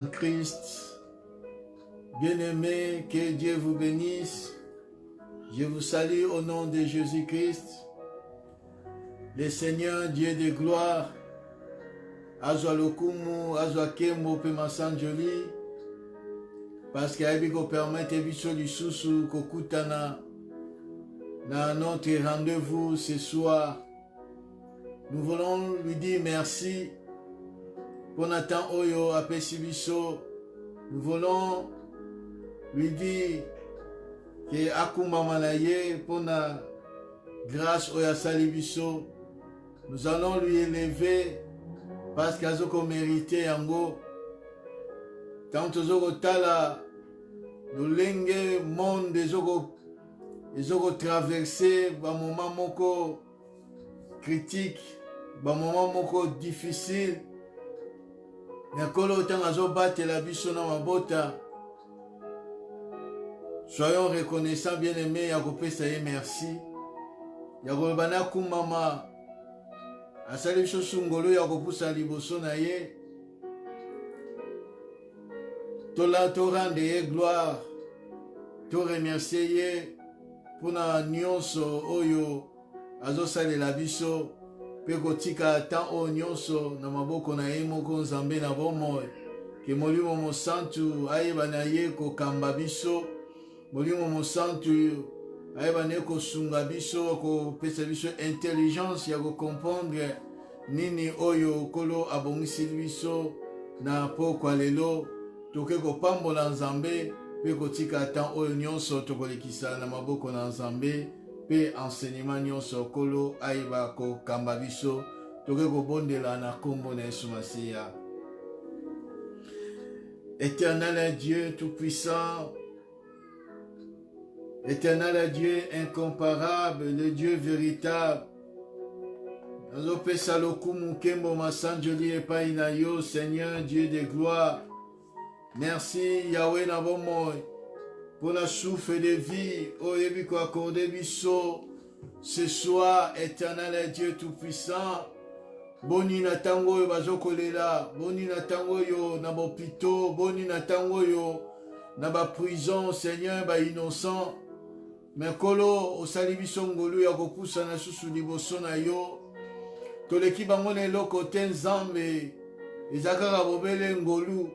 Christ, bien-aimé, que Dieu vous bénisse. Je vous salue au nom de Jésus-Christ, le Seigneur Dieu de gloire. Azwa lokumu, azwa kemo pe masanjoli, parce qu'il ko permettre biso lisusu kokutana na notre rendez-vous ce soir. Nous voulons lui dire merci pour Nathan Oyo apesi biso. Nous voulons lui dire que akuma manaye pour na grâce oya sali biso. Nous allons lui élever parce qu'il a mérité yango. Tant que tala le monde ezoko traverser ba moment moko critique, ba moment moko difficile. Nakolo tant azo battre la biso na mabota. Soyons reconnaissants, bien-aimés, ya kopesa ye merci. Ya kolobana kumama asali biso sungolo ya kopusa liboso na ye. Tola to rende ye gloire, to remercier ye pour na nyonso oyo azosalela biso pe kotika tan oyo nyonso na maboko na ye moko Nzambe na bomoi. Ke molimo mosantu ayeba na ye kokamba biso, molimo mosantu ayeba na ye kosunga biso, kopesa biso intelligence ya comprendre nini oyo kolo abongisi biso na pokwa lelo. Toke kopambola Nzambe pe kotika tan oyo nyonso tokolekisa na maboko na Nzambe pe enseignement nyonso kolo ayeba kokamba biso. Toke kobondela na kombo na Yesu Masiya. Éternel Dieu tout-puissant, éternel Dieu incomparable, le Dieu véritable, nazopesa lokumu kembo masanjoli epai na yo, Seigneur Dieu de gloire. Merci Yahweh na bomoi pour la souffle de vie oyebi ko accordé biso ce soir, éternel Dieu tout-puissant. Boni na tango yo bazokolela, boni na tango yo na bopito, boni na tango yo na ba prison, Seigneur ba innocent. Mekolo osali biso ngolu ya kopusa na susu liboso na yo. Toleki bango lelo kote Nzambe ezakaka bobele ngolu.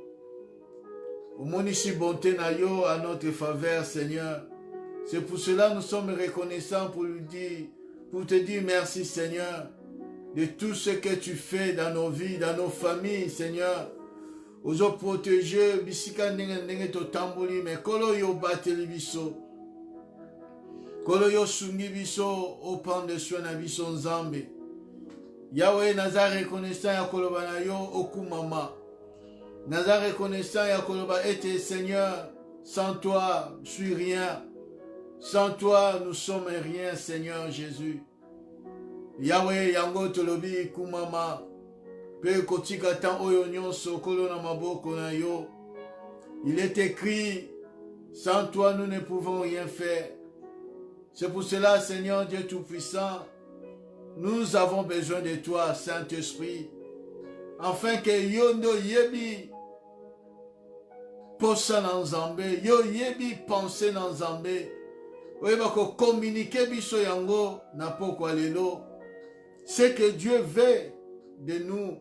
Omonisi bonté na yo à notre faveur, Seigneur. C'est pour cela que nous sommes reconnaissants pour te dire merci, Seigneur, de tout ce que tu fais dans nos vies, dans nos familles, Seigneur. Ozo protéger bisika ndenge to tamboli, mais kolo yo bateli biso. Kolo yo sungi biso au pan de soin na biso Nzambe. Yahweh naza reconnaissant ya koloba na yo okumama. Naza reconnaissant ya koloba ete Seigneur, sans toi je suis rien. Sans toi nous sommes rien, Seigneur Jésus. Yahweh yango tolobi kumama. Pe kotika tan oyo nyonso kolo na maboko na yo. Il est écrit, sans toi nous ne pouvons rien faire. C'est pour cela, Seigneur Dieu Tout-Puissant, nous avons besoin de toi, Saint-Esprit, afin que yondo yebi posa na Nzambe, yo yebi penser na Nzambe, oyeba ko communiquer biso yango na pokwa lelo. Ce que Dieu veut de nous,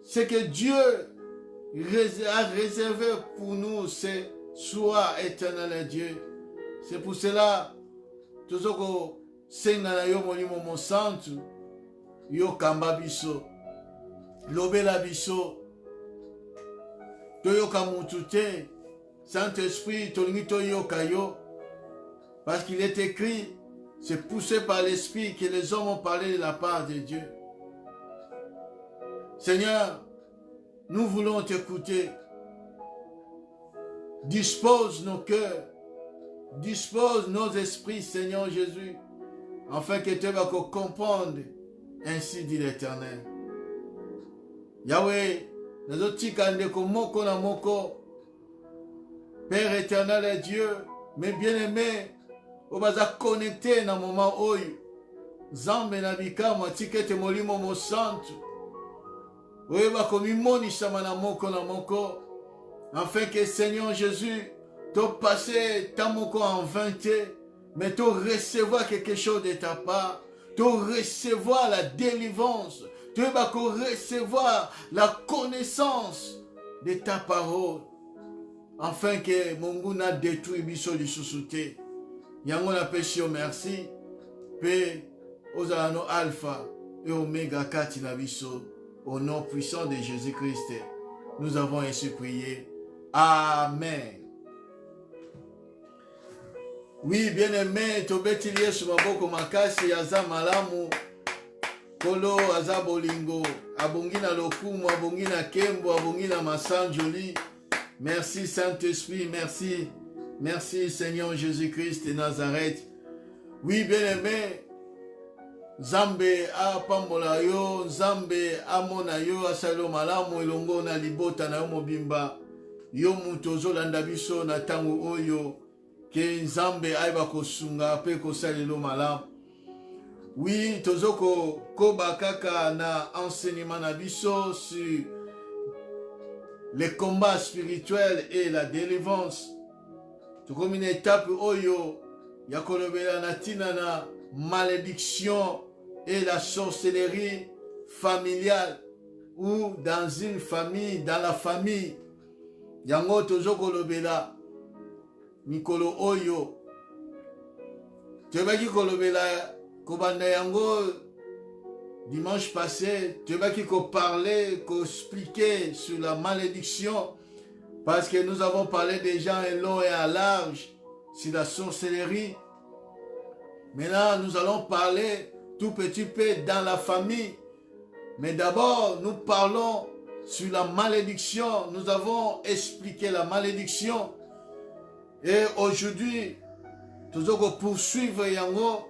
ce que Dieu a réservé pour nous, c'est sois éternel Dieu. C'est pour cela tozoko senga na yo molimo mosantu yo kamba biso lobela biso toyoka mutu te. Saint-Esprit tolingi toyoka yo, parce qu'il est écrit, c'est poussé par l'Esprit que les hommes ont parlé de la part de Dieu. Seigneur, nous voulons t'écouter. Dispose nos cœurs, dispose nos esprits, Seigneur Jésus, afin que tu vas comprendre. Ainsi dit l'Éternel. Yahweh, nous avons moko na moko. Père éternel et Dieu, mes bien-aimés, on va se connecter dans le moment où Zambe na bikama tikete molimo mosantu. Oyeba komimonisa na moko afin que Seigneur Jésus, tu passé ta moko en vainté, mais tu recevoir quelque chose de ta part, tu recevoir la délivrance, tu vas recevoir la connaissance de ta parole, afin que Mungu na détruit biso lisusu te. Yango na pesi merci, pe ozala no alpha et oméga kati na biso, au nom puissant de Jésus-Christ. Nous avons ainsi prié. Amen. Oui, bien-aimé, tobeti Yesu maboko makasi aza malamu. Kolo aza bolingo, abongi na lokumu, abongi na kembo, abongi na masanjoli. Merci Saint-Esprit, merci. Merci Seigneur Jésus-Christ de Nazareth. Oui, bien-aimé, Nzambe apambola yo, Nzambe amona yo, asalo malamu elongo na libota na yo mobimba. Yo mutu ozolanda biso na tango oyo, ke Nzambe ayeba kosunga pe kosalelo malamu. Oui, tozoko koba kaka na enseignement na biso sur les combats spirituels et la délivrance. Tokomi na étape oyo ya kolobela na tina na malédiction et la sorcellerie familiale ou dans une famille, dans la famille. Yango tozoko lobela mikolo oyo. Tobaki kolobela kobanda yango dimanche passé, tobaki ko parler, ko expliquer sur la malédiction. Parce que nous avons parlé déjà en long et à large sur la sorcellerie. Maintenant, nous allons parler tout petit peu dans la famille. Mais d'abord, nous parlons sur la malédiction. Nous avons expliqué la malédiction. Et aujourd'hui, nous allons poursuivre yango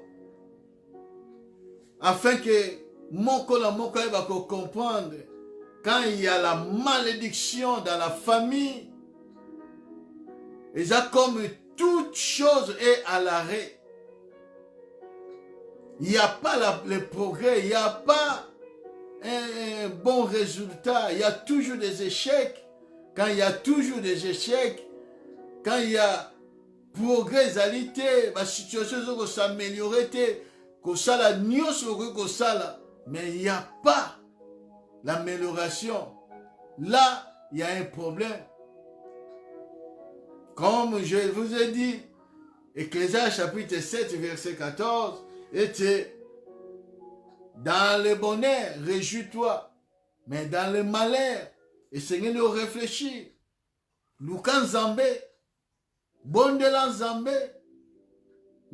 afin que moko va comprendre. Quand il y a la malédiction dans la famille, et ça comme toute chose est à l'arrêt. Il n'y a pas le progrès, il n'y a pas un bon résultat, il y a toujours des échecs. Quand il y a toujours des échecs, quand il y a progrès, la situation va s'améliorer, mais il n'y a pas l'amélioration. Là, il y a un problème. Comme je vous ai dit, Ecclésiaste chapitre 7, verset 14, était dans le bonheur, réjouis-toi, mais dans le malheur, essayez de réfléchir. Lukan Zambé, Bondela Zambé,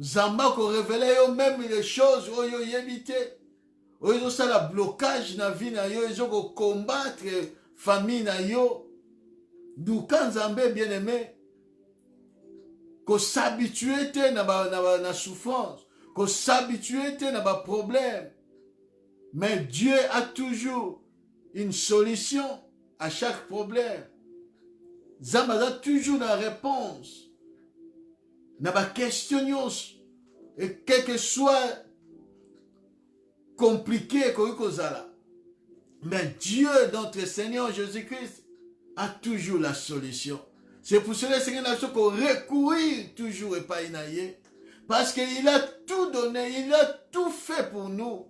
Zamba ko révélé yo même les choses où yo yébité. Oyo ça la blocage na vie na yo, ils ko combattre famille na yo. Lukan Zambé bien aimé. Qu'on s'habitue na souffrance, qu'on s'habitue na problème. Mais Dieu a toujours une solution à chaque problème. Zamba a toujours la réponse. Na ba question et quel que soit compliqué kozala. Mais Dieu, notre Seigneur Jésus-Christ, a toujours la solution. C'est pour cela que le Seigneur n'a pas recourir toujours et pas inaillé. Parce qu'il a tout donné, il a tout fait pour nous.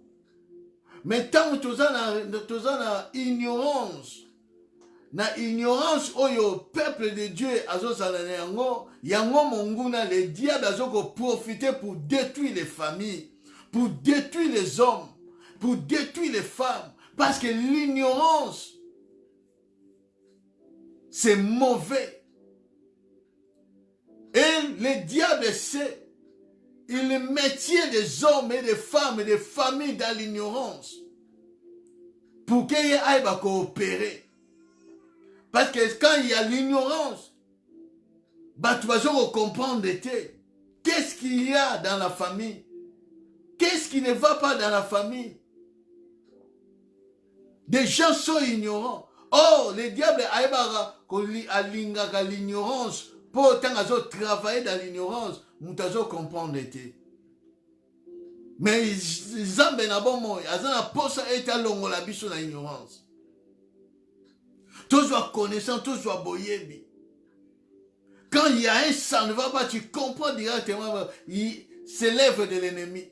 Mais tant que tu as ignorance, au peuple de Dieu, le diable a profité pour détruire les familles, pour détruire les hommes, pour détruire les femmes. Parce que l'ignorance, c'est mauvais. Et le diable sait, il métier des hommes et des femmes et des familles dans l'ignorance pour qu'ils aillent coopérer. Parce que quand il y a l'ignorance, tu vas comprendre qu'est-ce qu'il y a dans la famille, qu'est-ce qui ne va pas dans la famille. Des gens sont ignorants. Oh, le diable a l'ignorance. Pour travailler dans l'ignorance, nous devons comprendre. Mais Zambé n'a pas moi, Azana posa eta longo la biso na ignorance. Tous soient connaissants, tous soient boyebi. Quand il y a un sang ne va pas, tu comprends directement, c'est l'œuvre de l'ennemi.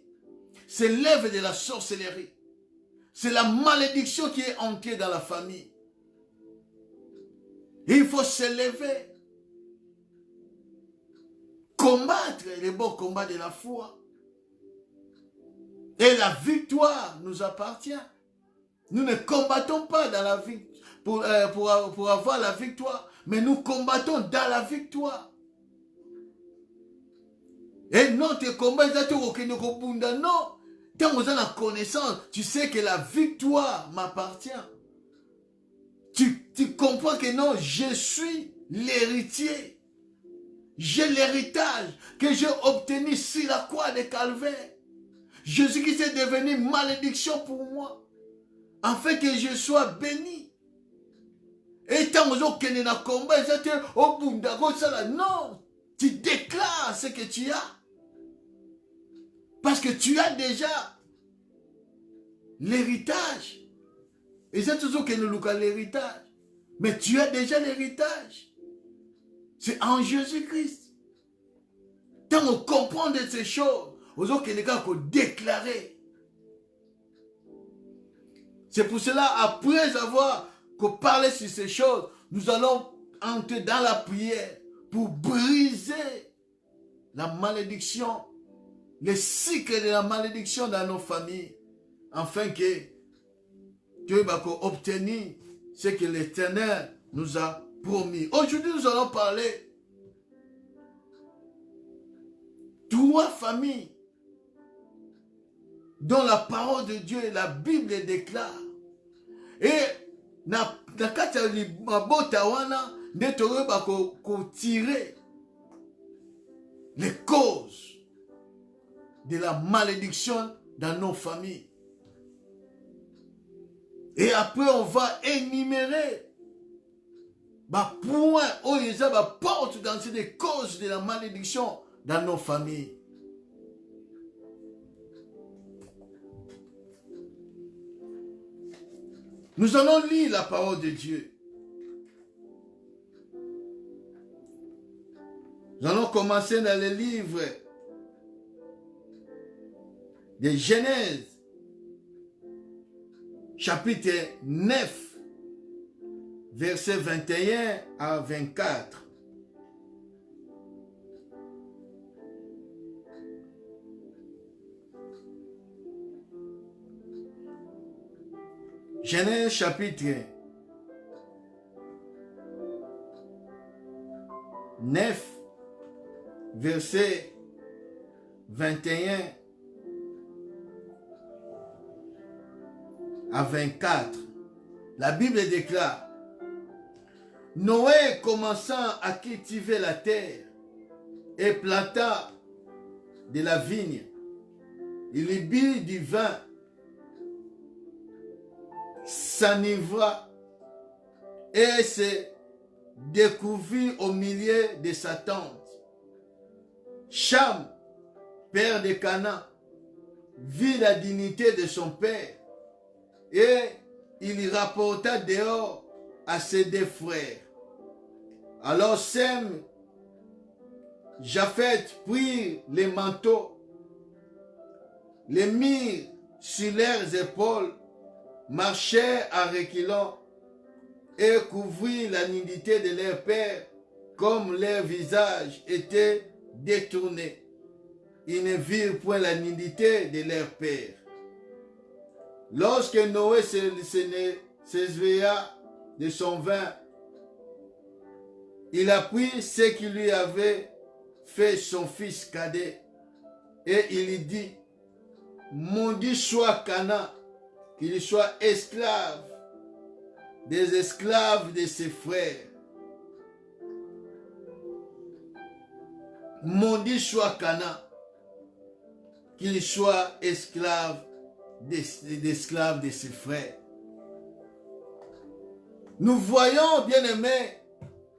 C'est l'œuvre de la sorcellerie. C'est la malédiction qui est ancrée dans la famille. Et il faut s'élever. Combattre les bons combats de la foi. Et la victoire nous appartient. Nous ne combattons pas dans la vie pour avoir la victoire, mais nous combattons dans la victoire. Et notre combat, non. Quand vous avez la connaissance, tu sais que la victoire m'appartient. Tu comprends que non, je suis l'héritier. J'ai l'héritage que j'ai obtenu sur la croix de Calvaire. Jésus-Christ est devenu malédiction pour moi, afin que je sois béni. Et tant que vous avez un combat, non, tu déclares ce que tu as. Parce que tu as déjà l'héritage. Et c'est toujours que nous avons l'héritage. Mais tu as déjà l'héritage. C'est en Jésus-Christ. Quand on comprend de ces choses, on a déclarer. C'est pour cela, après avoir parlé sur ces choses, nous allons entrer dans la prière pour briser la malédiction, le cycle de la malédiction dans nos familles, afin que Dieu va obtenir ce que l'Éternel nous a promis. Aujourd'hui, nous allons parler de 3 familles dont la parole de Dieu et la Bible déclare. Et na kati ya mabota wana nde toyeba tirer les causes de la malédiction dans nos familles. Et après on va énumérer point où il y a porte dans les causes de la malédiction dans nos familles. Nous allons lire la parole de Dieu. Nous allons commencer dans le livre de Genèse, chapitre 9, versets 21 à 24. Genèse chapitre 9, verset 21 à 24. La Bible déclare: Noé commençant à cultiver la terre et planta de la vigne, il y but du vin, s'enivra et se découvrit au milieu de sa tente. Cham, père de Canaan, vit la dignité de son père et il y rapporta dehors à ses 2 frères. Alors Sem, Japheth prirent les manteaux, les mirent sur leurs épaules, marchèrent à reculons et couvrirent la nudité de leur père, comme leur visage était détourné. Ils ne virent point la nudité de leur père. Lorsque Noé s'éveilla de son vin, il apprit ce qui lui avait fait son fils cadet, et il lui dit: Maudit soit Canaan, qu'il soit esclave des esclaves de ses frères. Maudit soit Canaan, qu'il soit esclave des esclaves de ses frères. Nous voyons, bien aimés,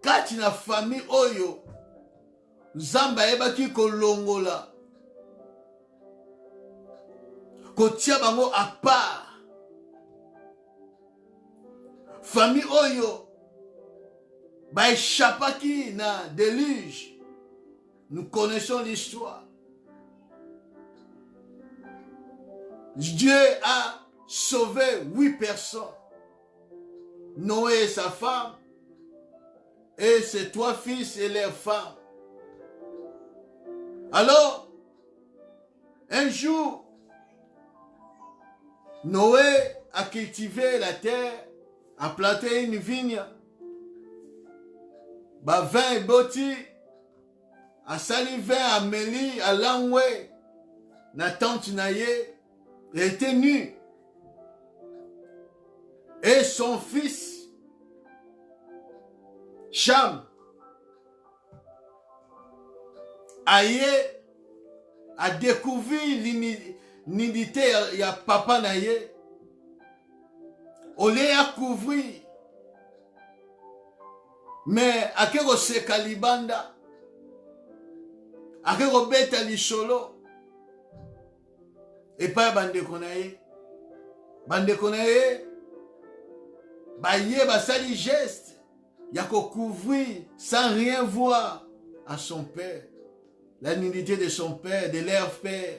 kati na famille oyo, Zamba ebaki kolongola, kotia bango à part. Famille oyo, ba échappaki na déluge. Nous connaissons l'histoire. Dieu a sauvé 8 personnes. Noé et sa femme, et ses 3 fils et leurs femmes. Alors, un jour, Noé a cultivé la terre, a planté une vigne, ba vin boti, a sali vin a meli, a langwe, na tante naye, il était nu. Et son fils, Cham, a découvert l'unité de papa naye. Au lieu de couvrir, mais à quel se kalibanda, à quel beta lisolo, et pas bande konaye, baye basali geste, yako couvrir sans rien voir à son père, la nudité de son père, de leur père.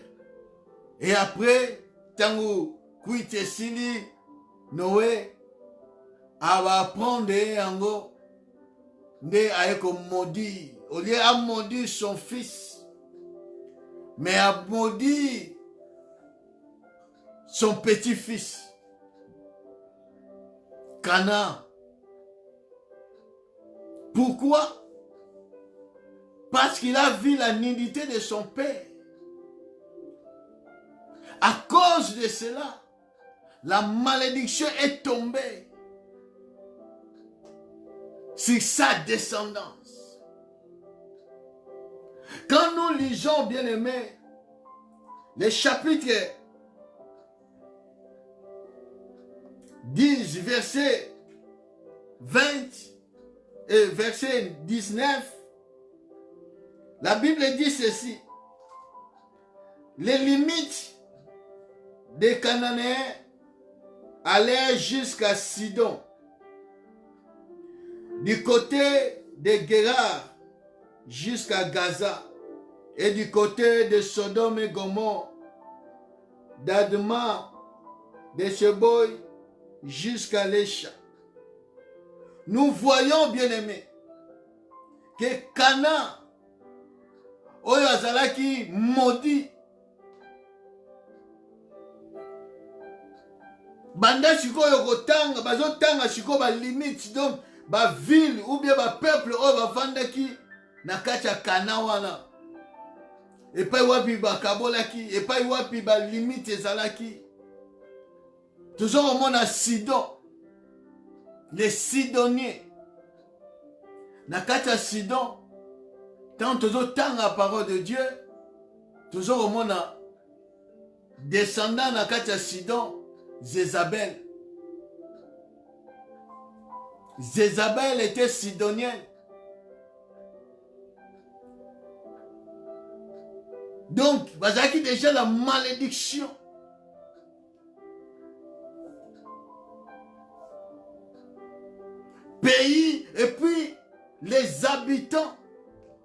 Et après, tango kuite sili, Noé va apprendre yango nde aeko maudit. Au lieu de maudire son fils, mais a maudit son petit-fils, Canaan. Pourquoi? Parce qu'il a vu la nudité de son père. À cause de cela, la malédiction est tombée sur sa descendance. Quand nous lisons, bien-aimés, les chapitres 10, verset 20 et verset 19, la Bible dit ceci: les limites des Cananéens allaient jusqu'à Sidon, du côté de Guérar jusqu'à Gaza, et du côté de Sodome et Gomorrhe, d'Adma, de Cheboy jusqu'à Lécha. Nous voyons, bien-aimés, que Canaan, oyo azalaki maudit, banda sikoyo kotanga, bazotanga sikoyo ba limite, donc ba ville ou bien ba peuple oyo bavandaki na kati ya Canaan wana. Epai wapi bakabolaki, epai wapi ba limite ezalaki. Tozomona Sidon, les Sidoniens. Na kati ya Sidon, tant tozotanga la parole de Dieu, tozomona descendant na kati ya Sidon, Jézabel. Jézabel était sidonienne. Donc, bazaki déjà la malédiction. Pays, et puis les habitants,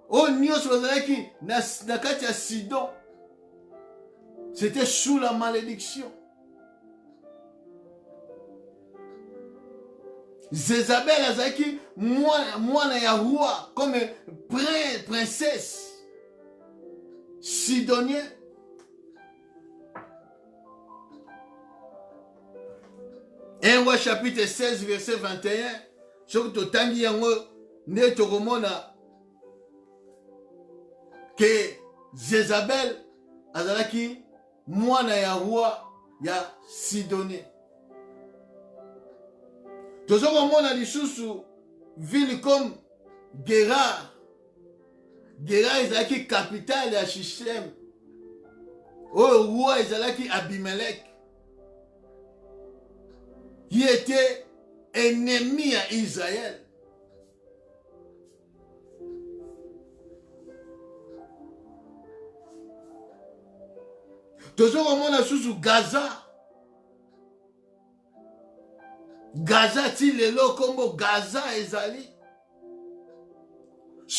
au nyos bazaki na kati ya Sidon, c'était sous la malédiction. Jézabel azaki mwana ya roi, comme princesse sidonienne. Un roi chapitre 16 verset 21, soki totangi yango nde tokomona que Jézabel azalaki mwana ya roi ya sidonien. Tozokomona lisusu ville comme Guérar. Guérar ezalaki capitale ya Shichem. Oyo roi ezalaki Abimelech, qui était ennemi à Israël. Tozokomona lisusu Gaza. Gaza ti lelo kombo Gaza ezali.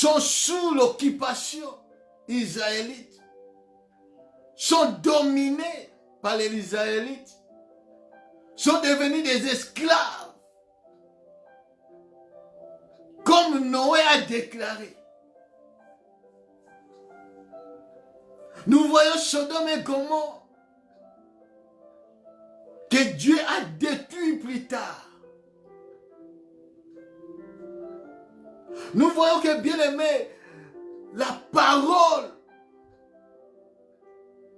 sont sous l'occupation israélite, sont dominés par les Israélites, sont devenus des esclaves, comme Noé a déclaré. Nous voyons Sodome et Gomorrhe que Dieu a détruit plus tard. Nous voyons que, bien aimé, la parole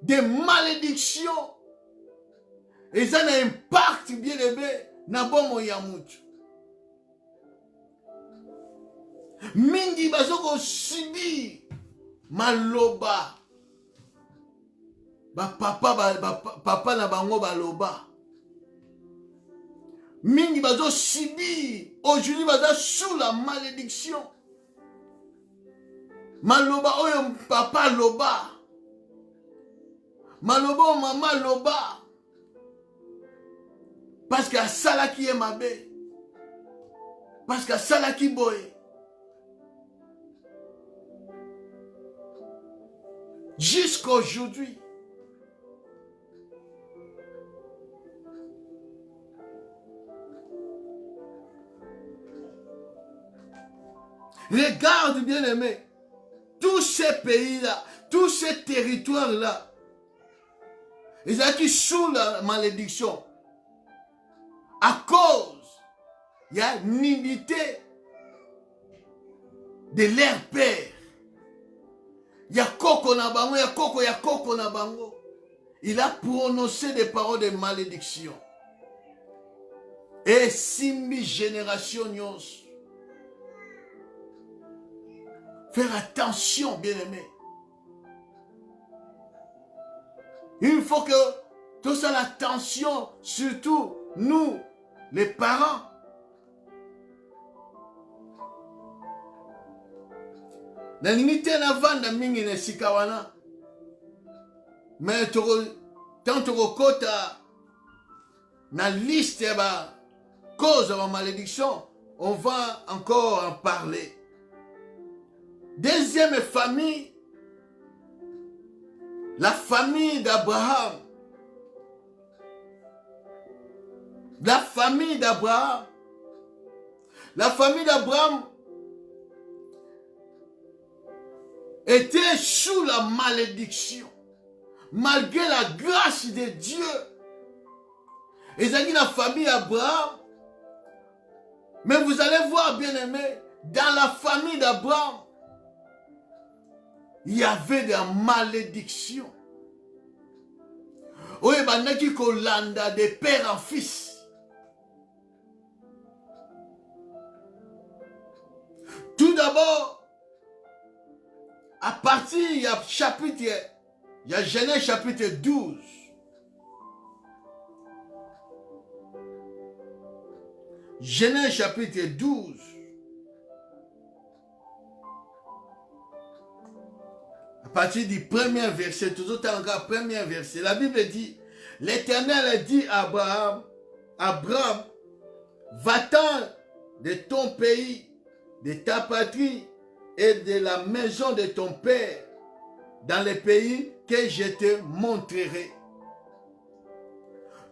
des malédictions, et ça a un impact, bien aimé, na bomo ya mutu. Mingi bazoko sibi maloba. Papa na bango baloba. Mingi bazo sibi. Aujourd'hui baza sous la malédiction. Maloba oyo papa loba. Maloba o mama loba. Parce que sala qui est mabe. Parce que sala qui boye. Jusqu'à aujourd'hui. Regarde, bien aimé, tous ces pays-là, tous ces territoires-là, ils sont sous la malédiction. À cause, il y a une unité de leur père. Il y a Koko na bango, il y a Koko na bango. Il a prononcé des paroles de malédiction. Et 6000 générations nyos. Faire attention, bien-aimé. Il faut que tout ça, l'attention, surtout nous, les parents. Na limite na vanda mingi na sikawana. Mais tant que kota na liste ba cause de la malédiction, on va encore en parler. Deuxième famille, la famille d'Abraham. La famille d'Abraham. La famille d'Abraham était sous la malédiction. Malgré la grâce de Dieu. Et ça dit la famille d'Abraham. Mais vous allez voir, bien aimé, dans la famille d'Abraham, il y avait des malédictions. Oui, il y a qui kolanda de père en fils. Tout d'abord, à partir, il y a chapitre, il y a Genèse chapitre 12. Genèse chapitre 12. À partir du premier verset, toujours encore premier verset, la Bible dit, l'Éternel a dit à Abraham, va-t'en de ton pays, de ta patrie et de la maison de ton père, dans le pays que je te montrerai.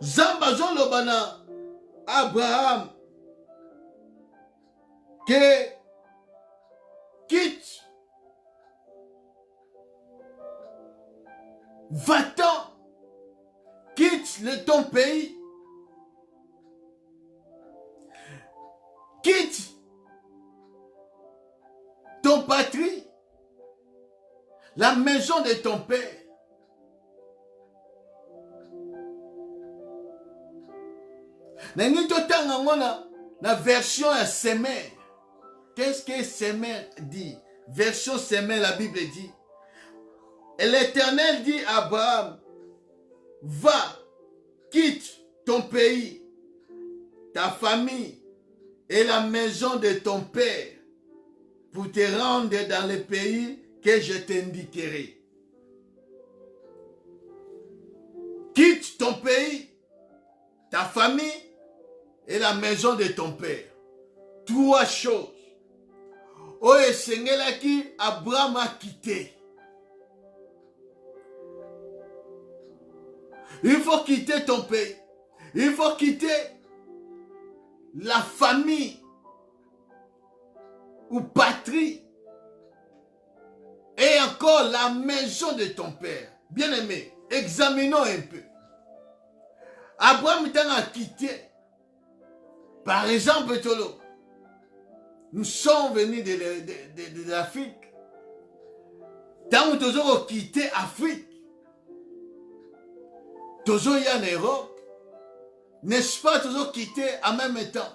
Zambazon lobana Abraham que quitte, va-t'en, quitte ton pays, quitte ton patrie, la maison de ton père. La version à Semer. Qu'est-ce que Semer dit? Version Semer, la Bible dit. Et l'Éternel dit à Abraham, va, quitte ton pays, ta famille et la maison de ton père pour te rendre dans le pays que je t'indiquerai. Quitte ton pays, ta famille et la maison de ton père. Trois choses. oyo esengelaki Abraham a quitté. Il faut quitter ton pays. Il faut quitter la famille ou patrie et encore la maison de ton père. Bien-aimé, examinons un peu. Abraham a quitté. Par exemple, Tolo, nous sommes venus de l'Afrique. Tant que nous avons quitté l'Afrique, nous avons eu en Europe, n'est-ce pas, nous avons quitté en même temps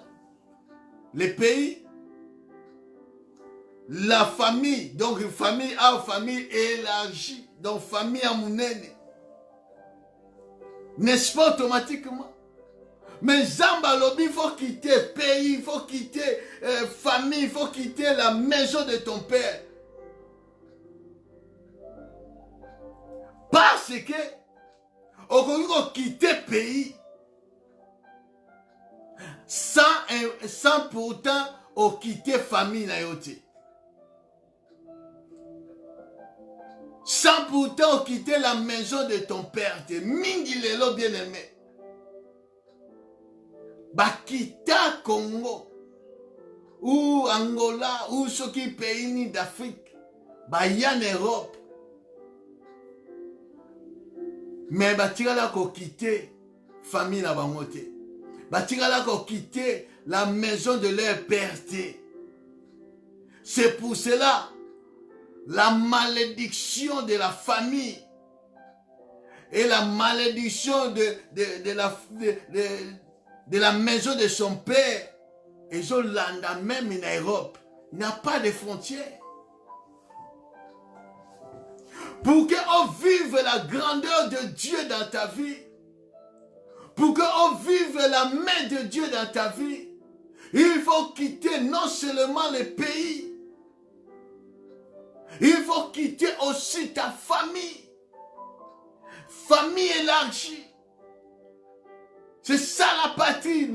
les pays, la famille, donc famille à famille élargie, donc famille à mounene. N'est-ce pas automatiquement? Mais Zamba Lobi, il faut quitter pays, il faut quitter famille, il faut quitter la maison de ton père. Parce que on peut quitter pays sans pourtant quitter famille na yote. Sans pourtant quitter la maison de ton père. Mingi lelo bien-aimé. Bakita Congo ou Angola ou ce qui pays d'Afrique, en Europe. Mais batikala ko quitter famille na bangote. Batikala ko quitter la maison de leur père. C'est pour cela la malédiction de la famille et la malédiction de la maison de son père, et Zolanda même en Europe, n'a pas de frontières. Pour qu'on vive la grandeur de Dieu dans ta vie, pour qu'on vive la main de Dieu dans ta vie, il faut quitter non seulement le pays, il faut quitter aussi ta famille, famille élargie. C'est ça la patrie.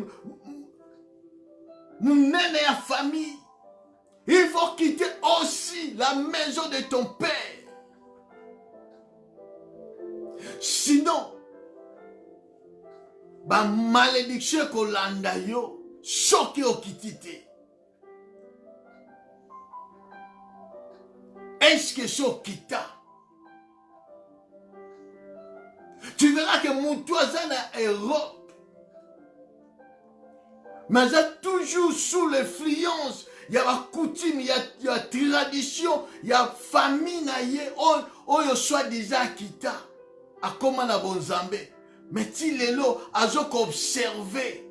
Mon aîné à famille. Il faut quitter aussi la maison de ton père. Sinon, la malédiction qu'on l'a yo, choqué au kitité. Est-ce que c'est au kita? Tu verras que mon toisin est Europe. Mais c'est toujours sous l'influence. Il y a la coutume, il y a la tradition, il y a la famille, il y a soi-disant kita. A comment la bonne zambé. Mais si les lots, à ce qu'observer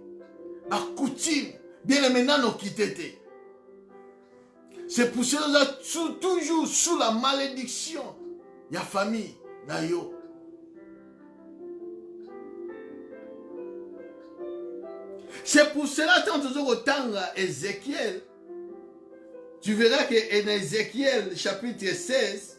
la coutume, bien maintenant nous quitter. C'est pour cela que toujours sous la malédiction, il y a la famille, d'ailleurs. C'est pour cela que quand tu regardes Ézéchiel, tu verras que en Ézéchiel chapitre 16,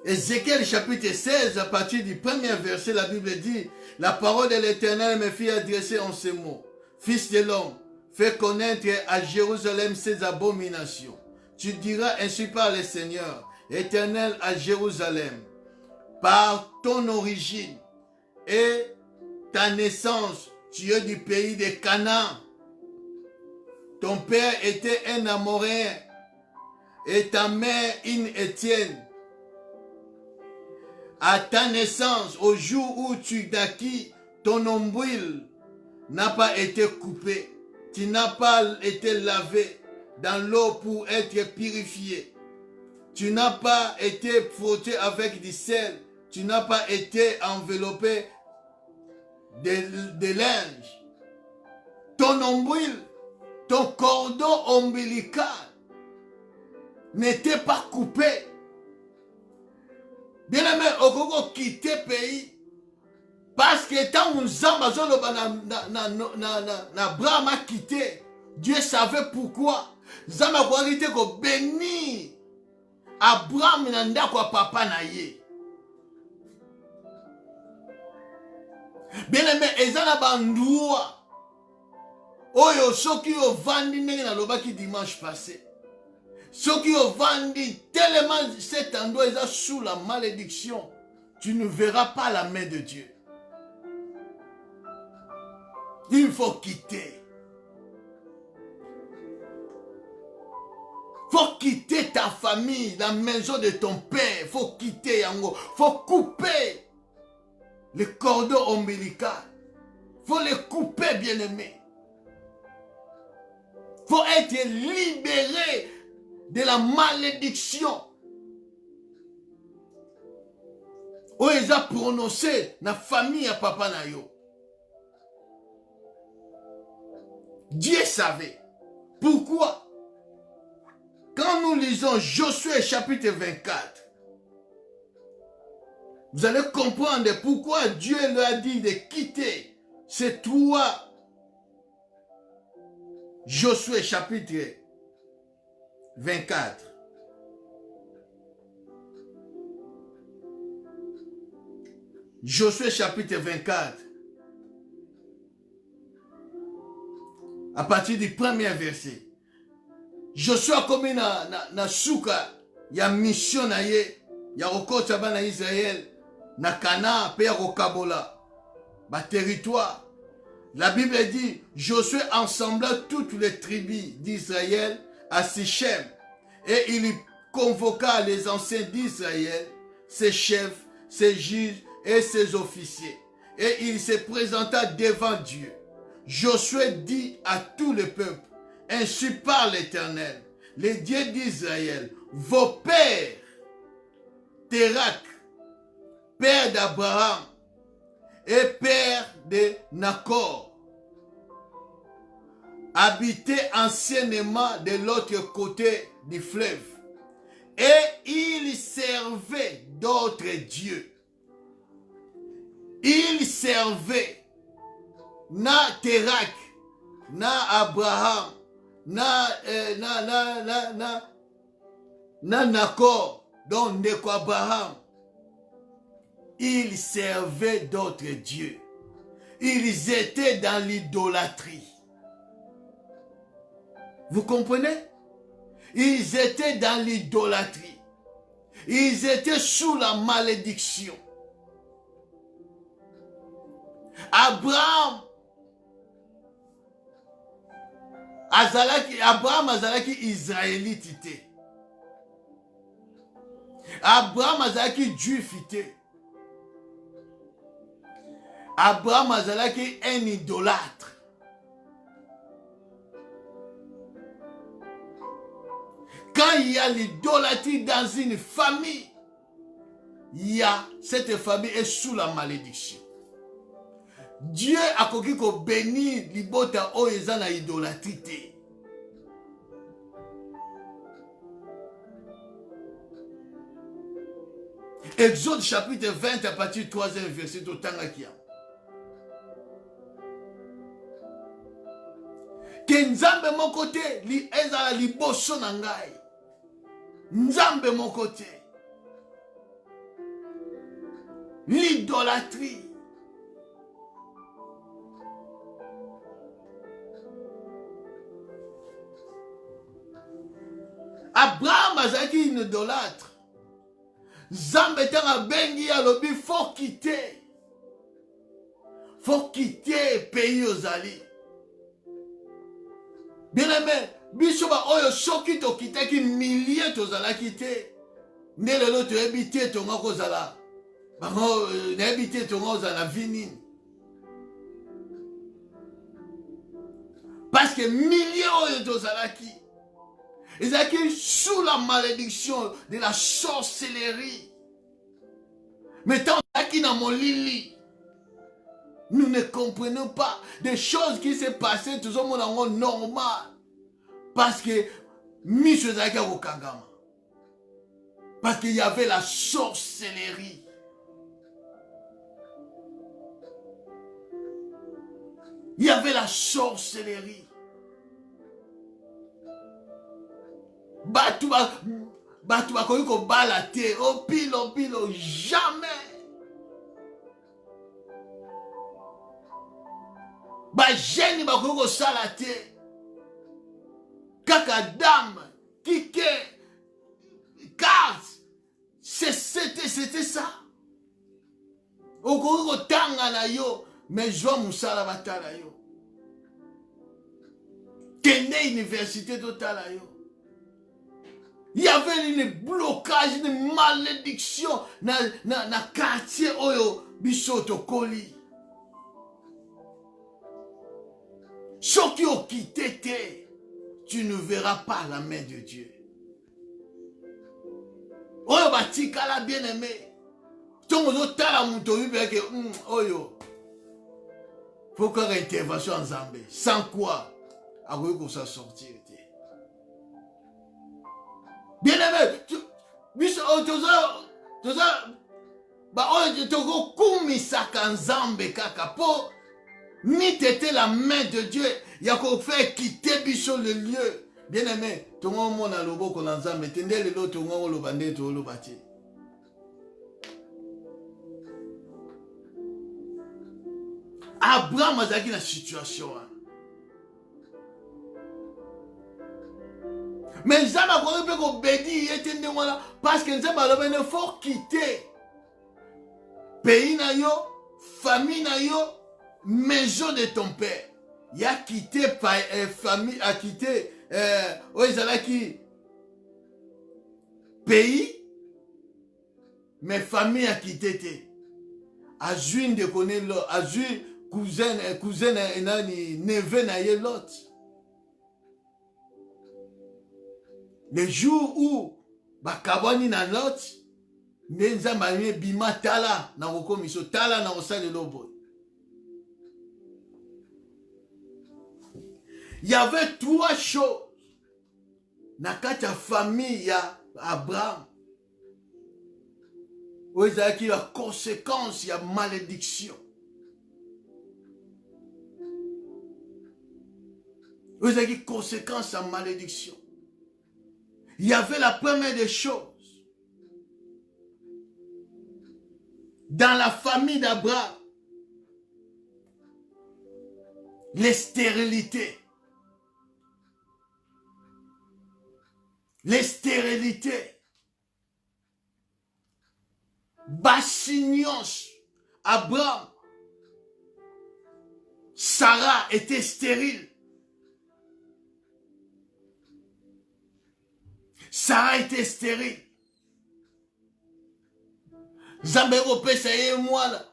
Ézéchiel chapitre 16, à partir du premier verset, la Bible dit, la parole de l'Éternel me fit adresser en ces mots. Fils de l'homme, fais connaître à Jérusalem ses abominations. Tu diras ainsi par le Seigneur, Éternel à Jérusalem, par ton origine et ta naissance, tu es du pays de Canaan. Ton père était un Amoréen et ta mère une Étienne. À ta naissance, au jour où tu naquis, ton nombril n'a pas été coupé. Tu n'as pas été lavé dans l'eau pour être purifié. Tu n'as pas été frotté avec du sel. Tu n'as pas été enveloppé de linge. Ton nombril, ton cordon ombilical n'était pas coupé. Bien aimé, on peut quitter le pays Parce que tant Abraham a quitté, Dieu savait pourquoi. Zama a quitté ko béni Abraham nanda kwa papa na ye. Bien aimé, ezana bandua. Oyo soki yo vandi ndenge na lobaki dimanche passé. Soki yo vandi tellement cet endroit est sous la malédiction, tu ne verras pas la main de Dieu. Il faut quitter. Il faut quitter ta famille, la maison de ton père. Il faut quitter Yango. Il faut couper les cordons ombilicaux. Il faut les couper, bien-aimés. Il faut être libéré de la malédiction. Où ils ont prononcé la famille à papa Nayo. Dieu savait. Pourquoi? Quand nous lisons Josué chapitre 24, vous allez comprendre pourquoi Dieu leur a dit de quitter ces trois. Josué chapitre 24. Josué chapitre 24. À partir du premier verset. Josué a commis na souka ya mission na ye ya okota bana Israël na Canaan pe ya kokabola ba territoire. La Bible dit Josué ensembla toutes les tribus d'Israël à Sichem et il y convoqua les anciens d'Israël, ses chefs, ses juges et ses officiers. Et il se présenta devant Dieu. Josué dit à tout le peuple: ainsi parle l'Éternel, le Dieu d'Israël, vos pères, Térak, père d'Abraham et père de Nacor, habitaient anciennement de l'autre côté du fleuve, et ils servaient d'autres dieux. Ils servaient na Térak, na Abraham, na Nacor, donc Neko Abraham. Ils servaient d'autres dieux. Ils étaient dans l'idolâtrie. Vous comprenez? Ils étaient dans l'idolâtrie. Ils étaient sous la malédiction. Abraham azalaki israélite. Abraham azalaki juif. Abraham azalaki un idolâtre. Quand il y a l'idolâtrie dans une famille, cette famille est sous la malédiction. Dieu a koki ko béni libota o ezana idolâtrie. Exode chapitre 20 à partir du 3e verset de Tangakia. Que Nzambe mon côté li ezala liboso na ngai. Nzambe mon côté. L'idolâtrie. Abraham azaki une idolâtre. Nzambe tanga bengi ya lobi faut quitter. Faut quitter pays ozali. Bien aimé, bisoba oyo soki to kitaki milliers tozala quitté. Ne lelo to habité tonga kozala. Bango ne habité tonga ozala vini. Parce que milliers oyo tozala qui. Ils étaient sous la malédiction de la sorcellerie. Mais tant qu'ils dans mon lit, nous ne comprenons pas des choses qui se passaient tout le monde normal. Parce que parce qu'il y avait la sorcellerie. Il y avait la sorcellerie. Batu bakoki kobala te, opilo, jamais. Bajeni bakoki kosala te. Kaka dame, kike, carte, c'était ça. Okoki kotanga na yo, mais jwa musala batala yo. Kende université totala yo. Il y avait une blocage, une malédiction na quartier oyo bisoto koli. Ceux qui ont quitté, tu ne verras pas la main de Dieu. Oyo batikala bien aimé. Tongo zo tala muto bibe ke oyo. Faut qu'il y ait une intervention en Zambie. Sans quoi, à quoi qu'on s'en sortir. Bien aimé, ni t'étais la main de Dieu, il y a qu'on fait quitter biso le lieu. Bien aimé, ton monde a lobo qu'on en Zambie, t'endais le lot, ton monde le bandé, ton le bâti. Abraham a dit la situation. Mais Nzambe a ko bedi etende wana parce que Nzambe a il faut quitter pays na yo, famille na yo, maison de ton père. Il a quitté famille, a quitté qui pays, mais famille a quitté te. A juin de connaître l'autre, a juin cousin nani neveu na ye l'autre. Le jour où bakabani na lot nzamba mi bima tala na kokomiso tala na osale lobo. Il y avait trois choses na kata famille ya Abraham. Oizaki la conséquence ya malédiction. Oizaki conséquence ya malédiction. Il y avait la première des choses. Dans la famille d'Abraham, les stérilités. Les stérilités. Bassignos, Abraham, Sarah était stérile. Sarah était stérile. Zambero pesa ye mwana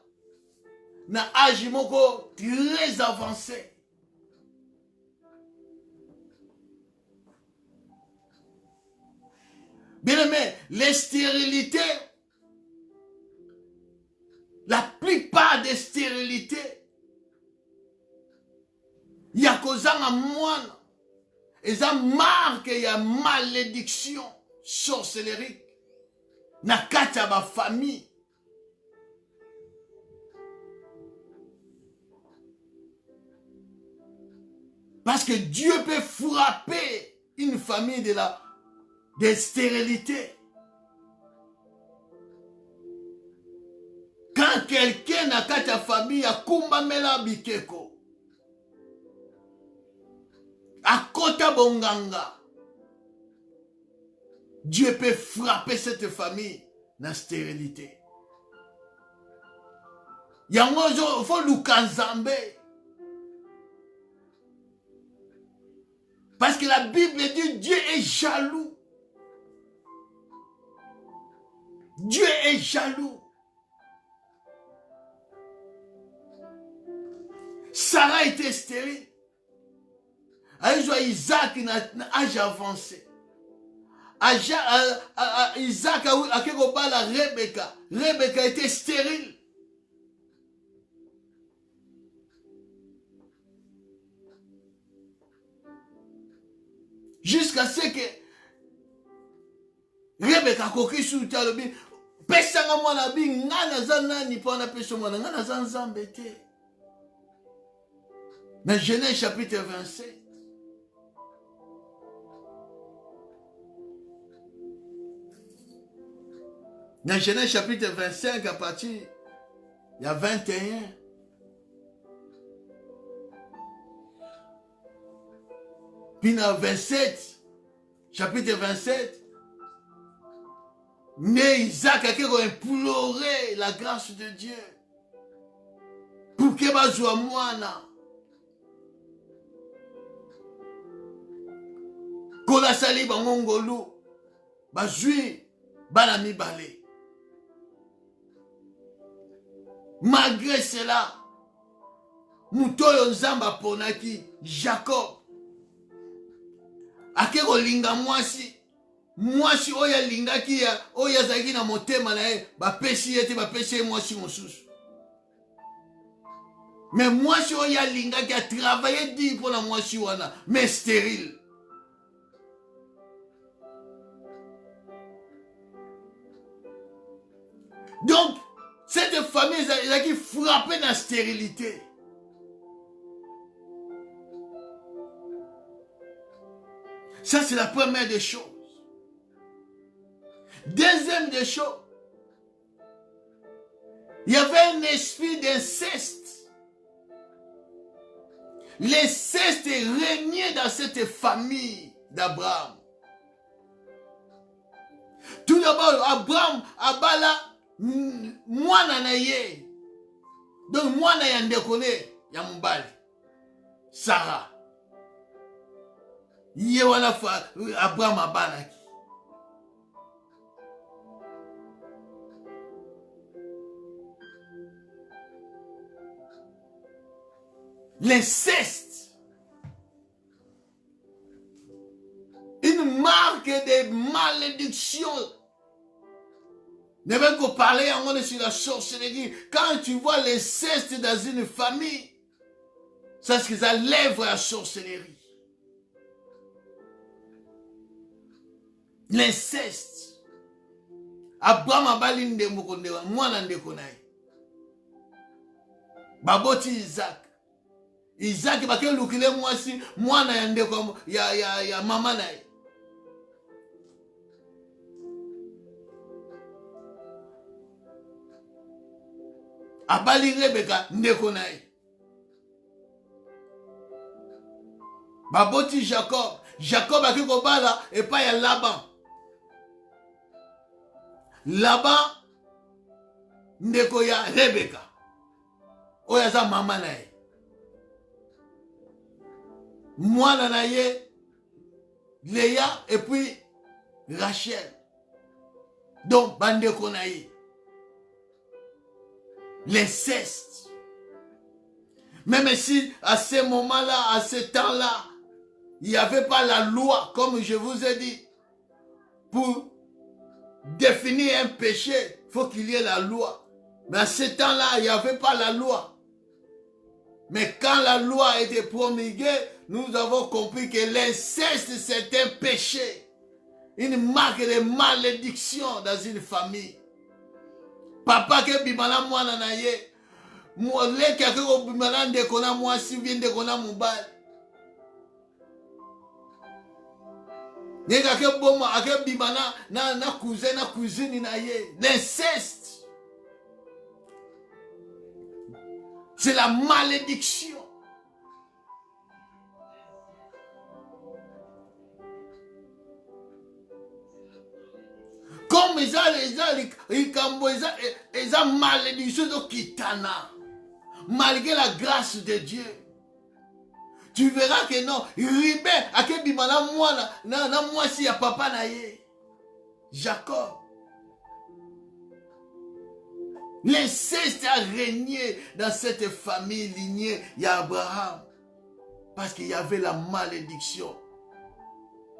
na âge moko très avancé. Bien aimé, les stérilités, la plupart des stérilités, il y a kozanga mwana. Et ça marque il y a malédiction sorcellerie. Na kata ba famille. Parce que Dieu peut frapper une famille de stérilité. Quand quelqu'un na kata famille a kumbamela bikeko. À Kota Bonganga, Dieu peut frapper cette famille dans la stérilité. Il faut Lukanzambe. Parce que la Bible dit Dieu est jaloux. Dieu est jaloux. Sarah était stérile. Isaac n'a âge avancé. Isaac a Rebecca. Rebecca était stérile. Jusqu'à ce que Rebecca koki sous talobi pesanga mwana bi ngana za nani pona peso mwana ngana za nzambe te. Dans Genèse chapitre 27. Dans Genèse chapitre 25, à partir, il y a 21. Puis dans 27, chapitre 27, mais Isaac a imploré la grâce de Dieu. Pour que bazwa mwana. Kola sali bangongolu. Bazui bana mibale. Malgré cela, mutoyo nzamba ponaki Jacob. Akeko linga mwasi oya linga kia oya zaki na motema na ye bapesi ete bapesi mwasi mosusu. Mais mwasi oya linga qui a travaillé dit pour la mwasi wana mais stérile. Donc cette famille a qui frappé dans la stérilité. Ça, c'est la première des choses. Deuxième des choses, il y avait un esprit d'inceste. L'inceste régnait dans cette famille d'Abraham. Tout d'abord, Abraham, Abala, mwana na ye. Donc, mwana ya ndekone, ya mbali. Sarah. Ye wana fa Abraham abanaki. L'inceste. Une marque de malédiction. Ne veut qu'on parle en sur la sorcellerie. Quand tu vois l'inceste dans une famille, c'est ce que ça lève la sorcellerie. L'inceste. Abraham abali ndembo ndewa mwana ndeko naye. Baboti Isaac. Isaac bake lukile mwasi mwana ya ndeko ya mama naye. Abali Rebeka ndeko naye. Baboti Jacob. Jacob bake kobala epa ya Laban. Laban ndeko ya Rebeka. Oya za mama naye. Mwana naye Léa et puis Rachel. Donc bandeko naye. L'inceste. Même si à ce moment-là, à ce temps-là, il n'y avait pas la loi, comme je vous ai dit, pour définir un péché, il faut qu'il y ait la loi. Mais à ce temps-là, il n'y avait pas la loi. Mais quand la loi a été promulguée, nous avons compris que l'inceste, c'est un péché. Une marque de malédiction dans une famille. Papa ke bimala mwana na ye. Mwole ke ko bimala ndeko na mwasi bien ndeko na mubali. Nega ke boma ake bimala na cousin na cousine na ye. L'inceste. C'est la malédiction. Comme les malédictions de Kitana, malgré la grâce de Dieu, tu verras que non, Ribé, à quel bimala moi, moi si ya papa na ye, Jacob. L'inceste a régné dans cette famille lignée, il y a Abraham, parce qu'il y avait la malédiction,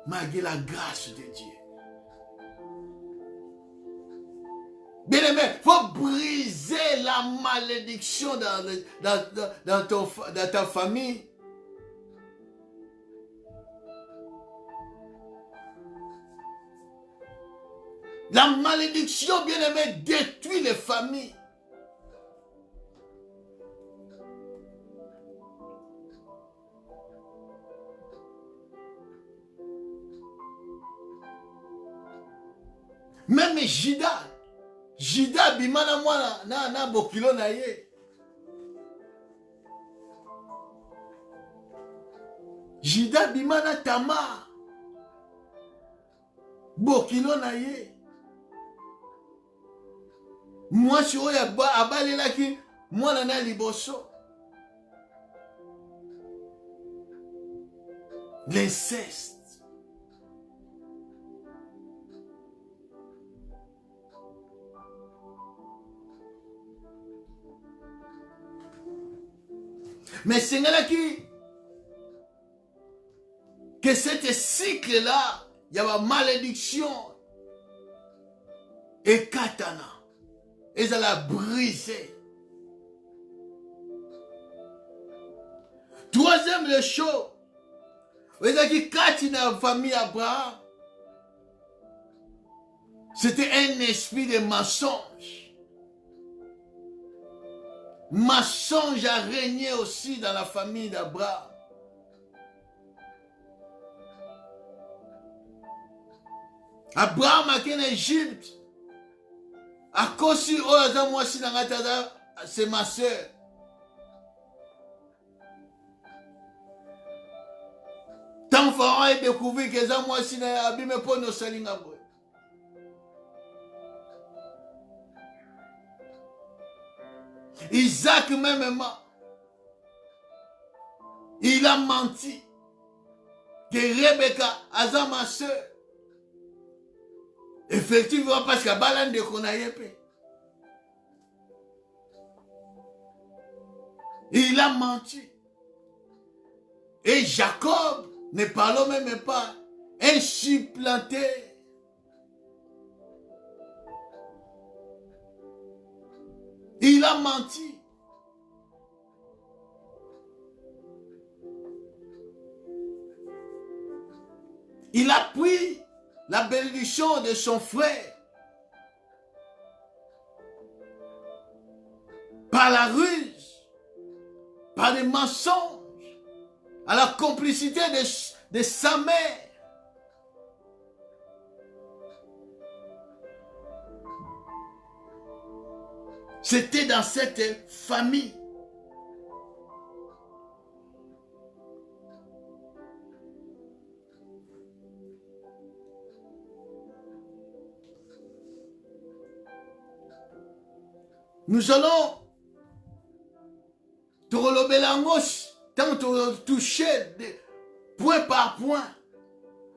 malgré la grâce de Dieu. Bien-aimé, il faut briser la malédiction dans ta famille. La malédiction, bien-aimé, détruit les familles. Même Jida bimana mwana na bokilo na ye. Jida bimana Tamar bokilo na ye. Mwasi oyo abalelaki mwana na liboso. L'inceste. Mais c'est que cet cycle-là, il y a une malédiction. Et katana. Et ça l'a brisé. Troisième le show. Vous avez dit la famille Abraham. C'était un esprit de mensonge. Mensonge a régné aussi dans la famille d'Abraham. Abraham a été en Égypte. A cause de moi si c'est ma soeur. Tant Pharaon a découvert que ça moi si n'a abîmé pour nos salinga. Isaac même, il a menti que Rebecca a ma soeur. Effectivement, parce que Balan de Konayepe. Il a menti. Et Jacob ne parle même pas. Un supplanté. Il a menti. Il a pris la bénédiction de son frère par la ruse, par les mensonges, à la complicité de sa mère. C'était dans cette famille. Nous allons te relever la gauche, tant te toucher point par point.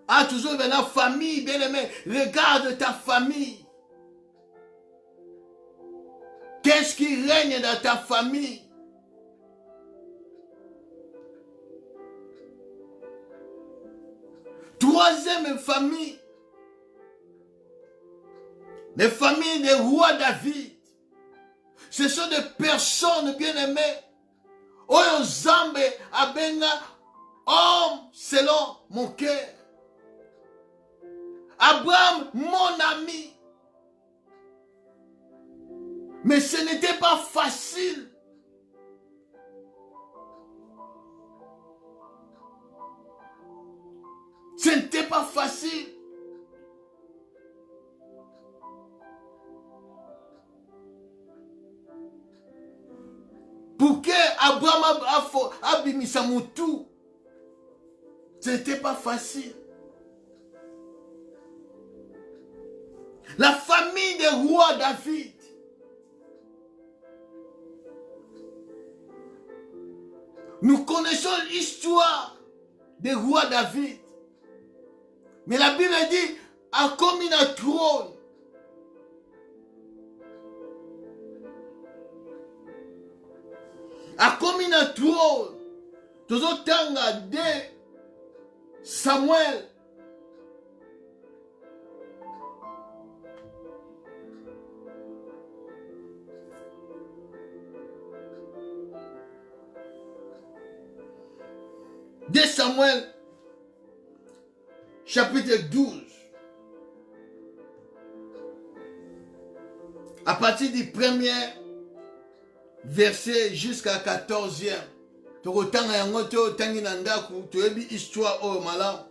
Ah, toujours dans la famille, bien aimé, regarde ta famille. Qu'est-ce qui règne dans ta famille? Troisième famille, les familles des rois David. Ce sont des personnes bien-aimées. Oyo Zambe abenga homme selon mon cœur. Abraham, mon ami. Mais ce n'était pas facile. Ce n'était pas facile. Pour que Abraham a bimisa moutou, ce n'était pas facile. La famille des rois David. Nous connaissons l'histoire des rois David. Mais la Bible dit, a commis un trône. A commis un trône. Tous autres temps de Samuel. De Samuel, chapitre 12. À partir du premier verset jusqu'à 14e. Tu retiens un autre tanginandaku, tu as une histoire au malam.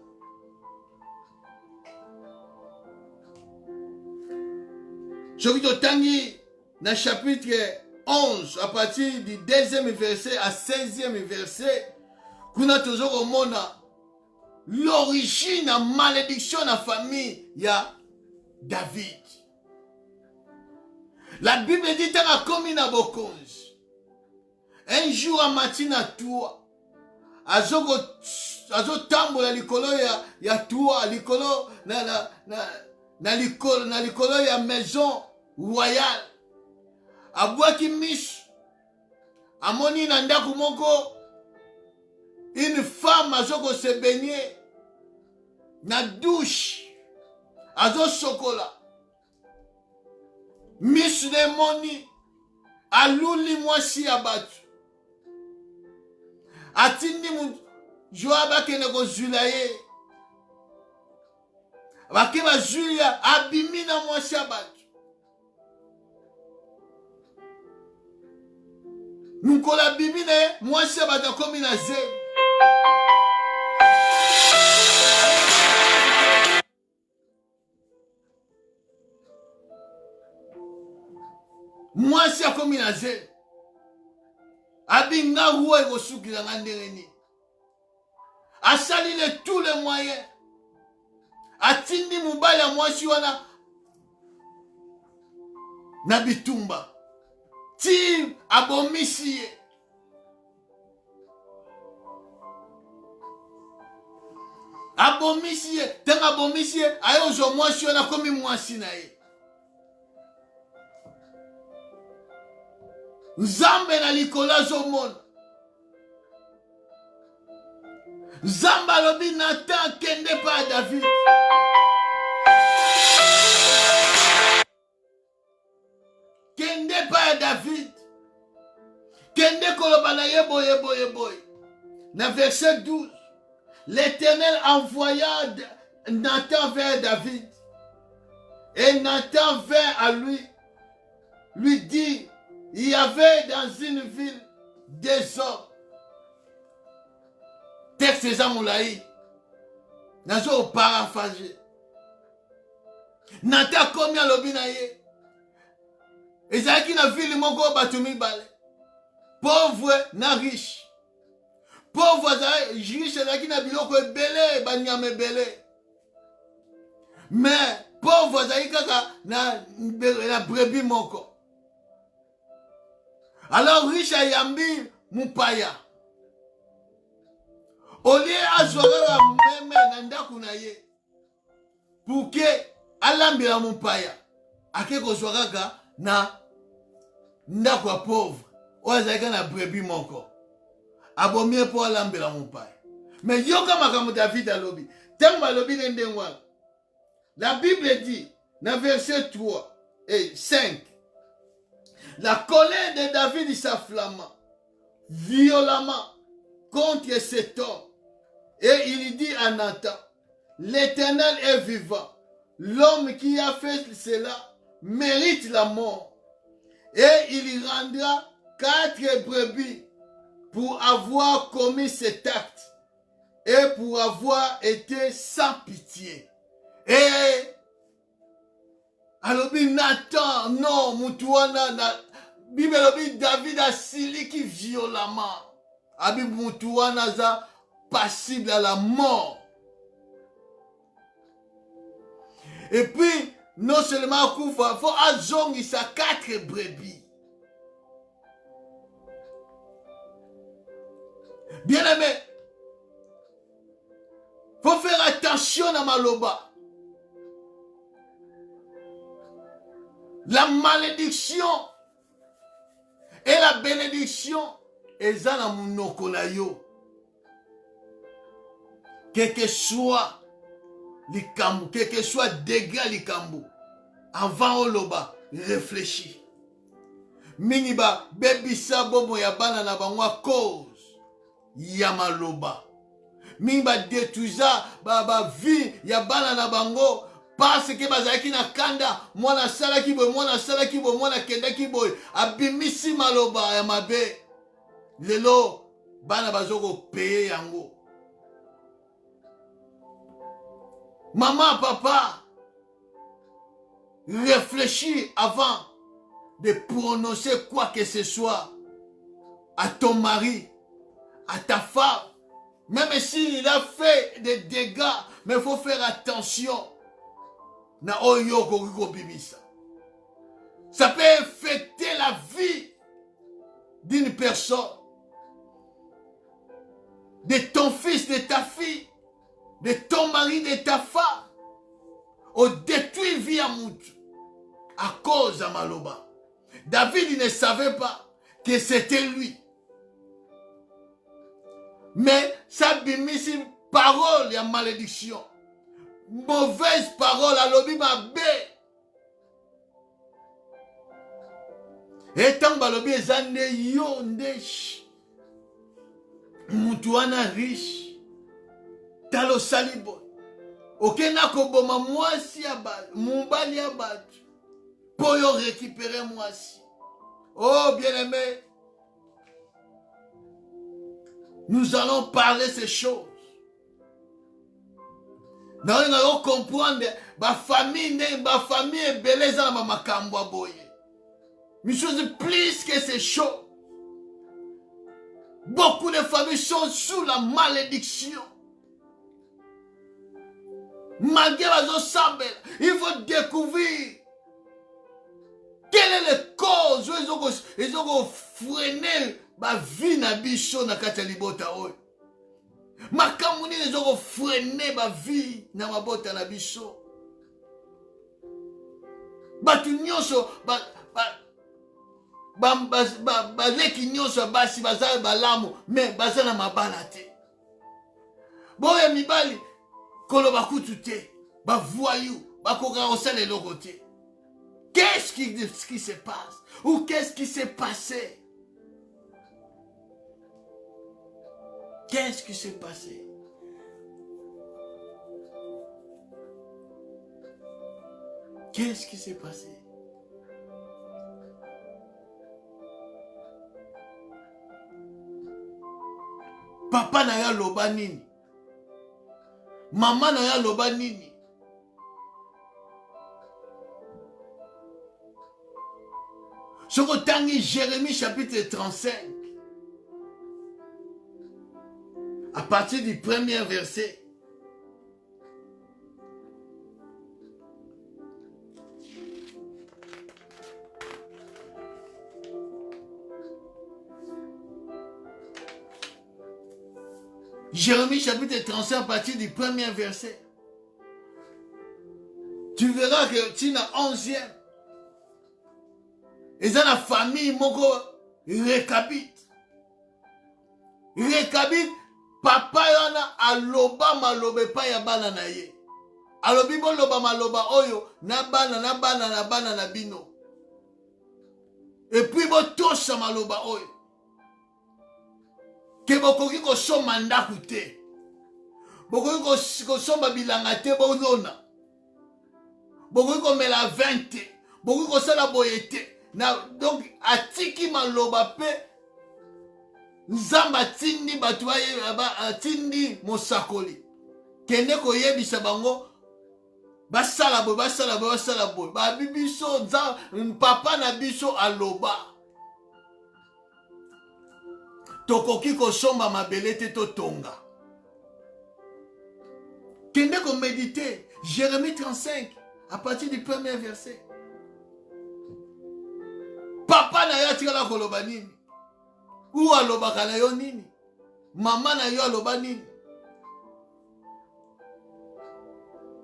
Ce qui est dans le chapitre 11, à partir du 2e verset à 16e verset, qu'on a toujours au monde l'origine, la malédiction de la famille, il y a David. La Bible dit qu'il a commis na bokonzi. Un jour à matin à toi, azo tambola likolo ya toi, likolo na likolo ya maison royale. Abwaki mish, amoni na ndaku moko, une femme azo se baigner na douche, azo sokola. Miss de moni, aluli mwasi abatu. Atindi mu joaba kene ko zulaye. Bakeba zulia abimina mwasi abatu. Nukola bimine mwasi abatu komi na ze. Mwasi akomi na ze. Abinga huwa ekosuki na ngandereni. Asalile tous les moyens. Atindi mubali ya mwasi wana na bitumba. Ti abomisi ye. Abomisi ye. Tenga abomisi ye. Ayo zo mwasi wana komi mwasi na ye. Nzambe na likola zomona. Nzambe alobi Nathan kende pa David. Kende pa David. Kende koloba na yeboy. Na verset 12. L'Éternel envoya Nathan vers David. Et Nathan vint à lui dit, il y avait dans une ville des hommes. Texte Zamoulaï. Nazo paraphrasé. Nathan komi alobi na ye. Ezaki na ville moko batumi bale. Pauvre na riche. Pauvre riche ezaki na biloko ebele banyama ebele. Mais pauvre ezaki kaka na brebis moko. Alors riche ayambi mupaya. Olie azwaka meme na ndaku na ye. Pour que alambila mupaya. Ake kozwaka na ndaku ya pauvre. Oyo azalika na brebis moko. Abomie po alambila mupaya. Mais yoka makambo David alobi. Tamba alobi ndendenwa. La Bible dit dans verset 3 et 5. La colère de David s'enflamma violemment contre cet homme. Et il dit à Nathan, l'Éternel est vivant. L'homme qui a fait cela mérite la mort. Et il rendra 4 brebis pour avoir commis cet acte et pour avoir été sans pitié. Et alobi Nathan, non, mutuana na Bible alobi David a siliki violemment. Abi mutuana za passible à la mort. Et puis, non seulement Koufa, il faut azongi sa 4 brebis. Bien aimé, il faut faire attention à Maloba. La malédiction et la bénédiction eza na munoko na yo. Quel que soit likambo, quel que soit dégât likambo, avant oloba, réfléchis. Miniba bebisa bobo ya bana na bangwa cause ya maloba. Miniba détruisa ba vie ya bana na bango. Parce que bazaki na kanda mwana sala kiboy mwana kenda kiboy abimisi maloba ya mabe lelo bana bazoko payer yango. Maman papa réfléchis avant de prononcer quoi que ce soit à ton mari, à ta femme. Même s'il a fait des dégâts, mais il faut faire attention. Ça peut affecter la vie d'une personne, de ton fils, de ta fille, de ton mari, de ta femme. On détruit vie à Moutou à cause de Maloba. David il ne savait pas que c'était lui. Mais ça bimisi parole et malédiction. Mauvaise parole à l'obi mabé. Et tant balobi ezande yo ndesh. Mutuana riche. Talo salibo. Okena koboma mwasi ya batu. Mumbali ya batu. Pour yo récupérer mwasi. Oh bien-aimé. Nous allons parler ces choses. Nous allons comprendre ma famille est belle dans ma makambo boye. Mais chose plus que ces choses. Beaucoup de familles sont sous la malédiction. Malgré la sable, il faut découvrir quelle est la cause où ils ont freiné ma vie na bicho na katalibota oy. Makamuni ils ont freiné ma vie na mabota na bicho. Batu nyonso leki nyonso basi bazala balamu mais bazala mabala te. Boye mibali koloba kutu te, ba voyou, ba koka osala eloko te. Qu'est-ce qui se passe? Ou qu'est-ce qui s'est passé? Qu'est-ce qui s'est passé? Qu'est-ce qui s'est passé? Papa na ya loba nini? Maman na ya loba nini? Soko tangi Jérémie chapitre 35. À partir du premier verset. Jérémie chapitre 35 à partir du premier verset. Tu verras que tu as 11e. Et dans la famille, moko Rekabit. Rekabit, papa yana aloba malobe pa ya bana na ye. Alobi bon loba maloba oyo na bana na bino. Et puis bo tosha maloba oyo. Ke bokoki ko soma ndaku te. Bokoki ko soma bilanga te bozona. Bokoki ko mela 20 te. Bokoki ko sala boye te. Donc atiki maloba pe nzamba tindi batu atindi mosakoli. Kende ko yebisa bango basala boy. Ba bibiso papa na biso aloba. Tokoki ko somba mabele te to tonga. Kende ko méditer Jérémie 35 à partir du premier verset. Papa na yo atikala koloba nini? Ou alobaka na yo nini? Mama na yo aloba nini?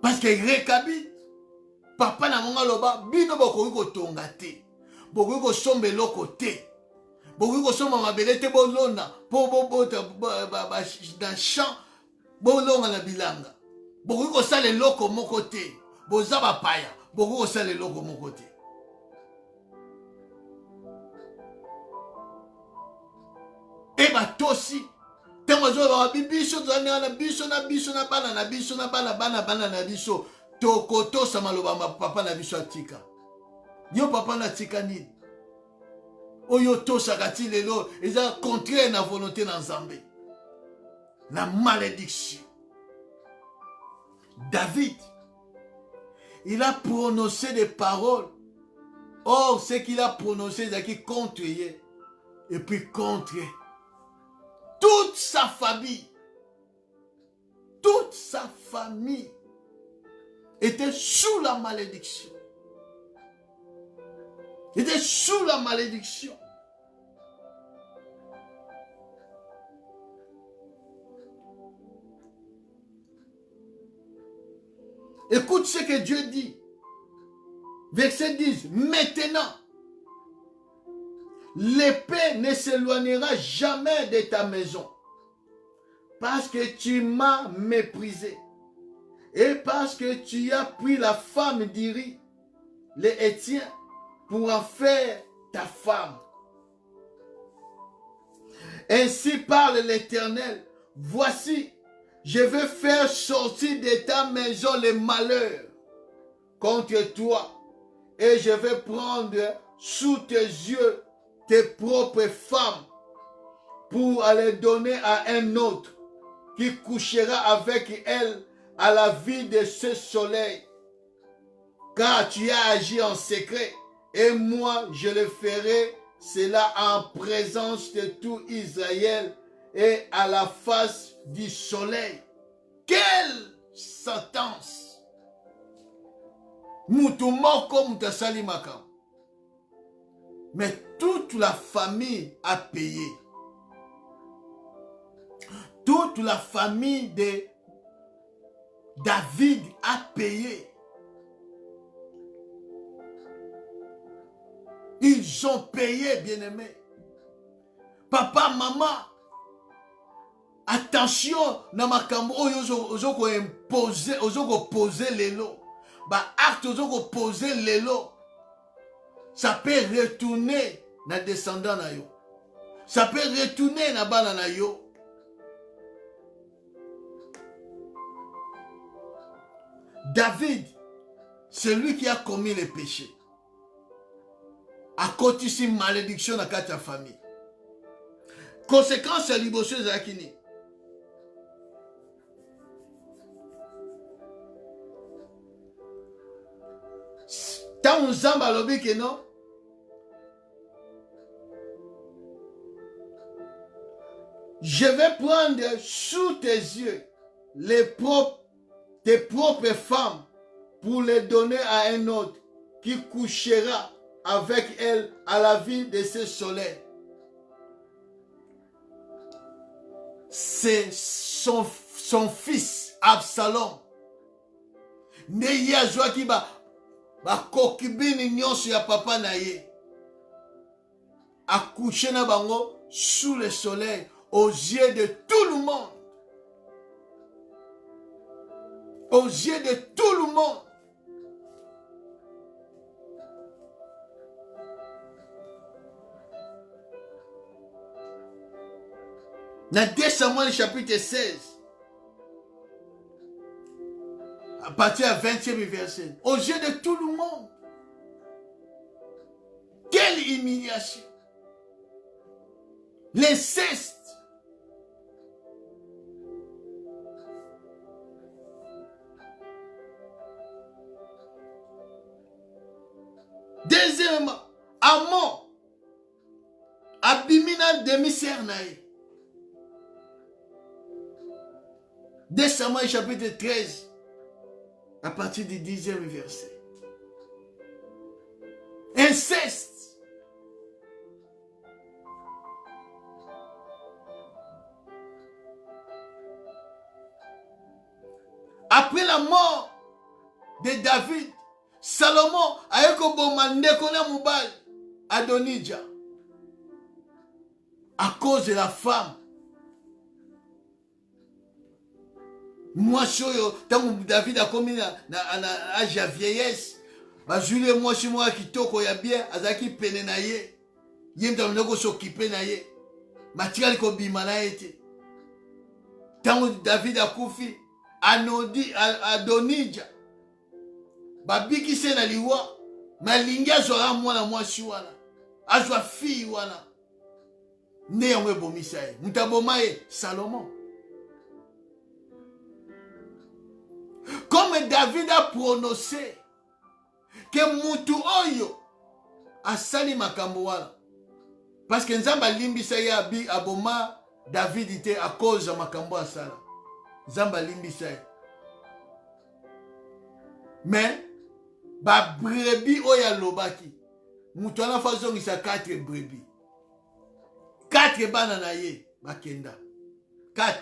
Parce que Rekabit, papa na monga loba, bino bokoki kotonga te. Bokoki kosomba eloko te. Bokoki kosomba mabele te bolona. Po dans champ, bolonga na bilanga. Bokoki kosala eloko moko te. Boza bapaya, bokoki kosala eloko moko te. Et batosi tango zo bibiso na biso na bana na biso tokoto sa maloba papa na biso atika. Yo papa na tika nini? Oyo tosa kati lelo eza contraire na volonté na Nzambe. Na malédiction. David il a prononcé des paroles. Or, ce qu'il a prononcé, c'est qu'il contre lui. Et puis contre toute sa famille. Toute sa famille était sous la malédiction. Était sous la malédiction. Écoute ce que Dieu dit. Verset 10. Maintenant, l'épée ne s'éloignera jamais de ta maison, parce que tu m'as méprisé, et parce que tu as pris la femme d'Iri, les Hétiens, pour en faire ta femme. Ainsi parle l'Éternel, voici, je vais faire sortir de ta maison les malheurs contre toi, et je vais prendre sous tes yeux tes propres femmes pour les donner à un autre qui couchera avec elle à la vue de ce soleil. Car tu as agi en secret, et moi je le ferai cela en présence de tout Israël et à la face du soleil. Quelle sentence! Mutumoko mutasali makam. Mais toute la famille a payé. Toute la famille de David a payé. Ils ont payé, bien-aimés. Papa, maman, attention, na makambo ozoko imposer, ozoko poser lelo. Ba acte ozoko poser lelo. Ça peut retourner na descendant na yo. Ça peut retourner na bana na yo. David, c'est lui qui a commis les péchés. À cause de cette malédiction dans ta famille. Conséquence, c'est l'ibosio zakini. Tant on zamba lobi que non. Je vais prendre sous tes yeux tes propres femmes pour les donner à un autre qui couchera avec elle à la vue de ce soleil. C'est son fils Absalom. Neye azwaki ba kokibini nyonso ya papa na ye. Accouché na bango sous le soleil aux yeux de tout le monde. Aux yeux de tout le monde. Dans 2 Samuel chapitre 16, à partir du 20e verset, aux yeux de tout le monde. Quelle humiliation! L'inceste. Deuxièmement, Amon, Abimina demi-sœur naïe. 2 Samuel chapitre 13, à partir du 10e verset. Inceste. Après la mort de David, Salomon a ekoboma ndeko na mobali Adonija à cause de la femme. Mwasi oyo tango David a komi na âge ya vieillesse, bazwile mwasi moko kitoko ya bien azalaki pene na ye. Ye mta ndeko s'occuper na ye. Matikali kobima na ye te. Tango David akufi, Adonija babikise na liwa, malingi azwaka mwana mwasi wana, azwa fille wana, nde yango ebomisa ye. Mutu aboma ye Salomon. Comme David a prononcé ke mutu oyo asali makambo wana parce que nzambe alimbisa ye abi aboma David te à cause ya makambo asala nzambe alimbisa ye mais ba brebis oyo alobaki mutu wana fa azongisa 4 brebis 4 bana na ye bakenda 4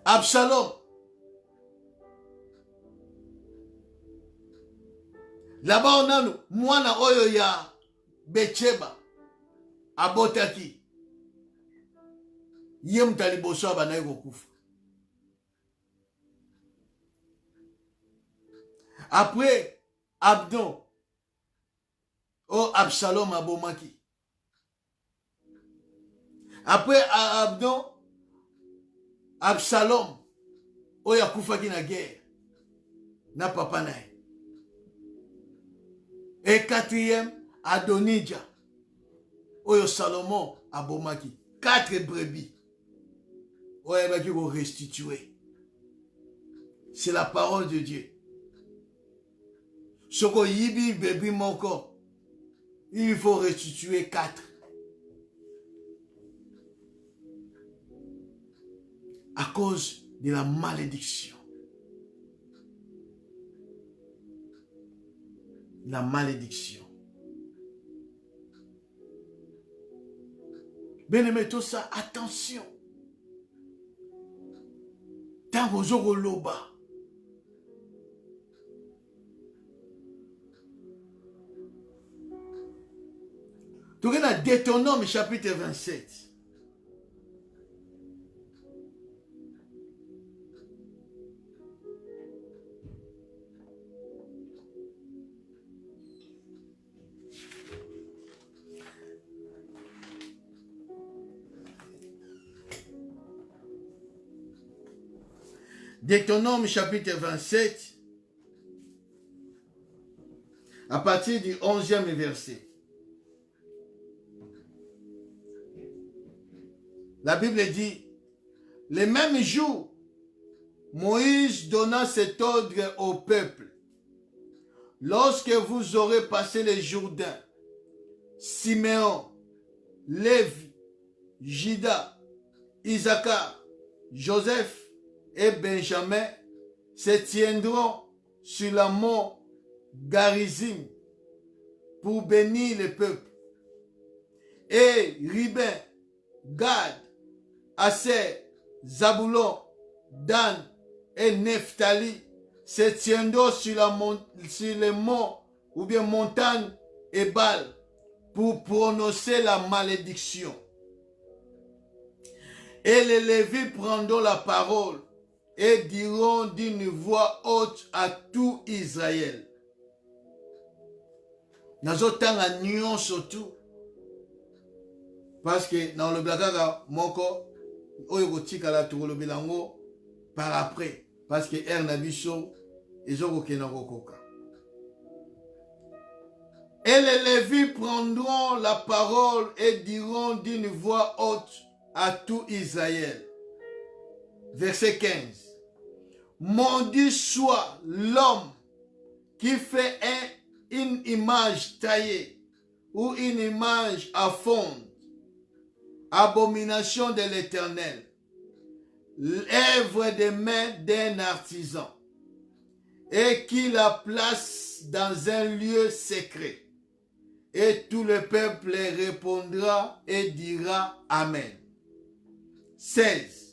Absalom là-bas on a mwana oyo ya Betsheba abotaki ye mutu liboso abanayi kokufa. Après Abdon oh Absalom abomaki. Après Abdon Absalom oyo akufaki na guerre na papa na ye. Et 4e Adonija oyo Salomon abomaki 4 brebis oyo baki ko restituer. C'est la parole de Dieu. Soko yibi brebis moko il faut restituer 4 à cause de la malédiction. La malédiction. Bien-aimé, tout ça, attention. Tant vos jours loba. Tout cas, dans Deutéronome chapitre 27. Deutéronome chapitre 27, à partir du 11e verset. La Bible dit, le même jour, Moïse donna cet ordre au peuple. Lorsque vous aurez passé le Jourdain, Siméon, Lévi, Juda, Issachar, Joseph et Benjamin se tiendront sur la mont Garizim pour bénir le peuple. Et Ruben, Gad, Aser, Zabulon, Dan et Nephtali se tiendront sur les monts ou bien montagnes Ebal pour prononcer la malédiction. Et les Lévites prendront la parole et diront d'une voix haute à tout Israël. Nazotanga nyonso tout. Parce que dans le blagara moko oyo kotika la tolo bilango par après parce que nabiso ezoko kenako koka. Et les Lévites prendront la parole et diront d'une voix haute à tout Israël. Verset 15. Maudit soit l'homme qui fait une image taillée ou une image à fondre, abomination de l'Éternel, l'œuvre des mains d'un artisan, et qui la place dans un lieu secret. Et tout le peuple répondra et dira Amen. 16.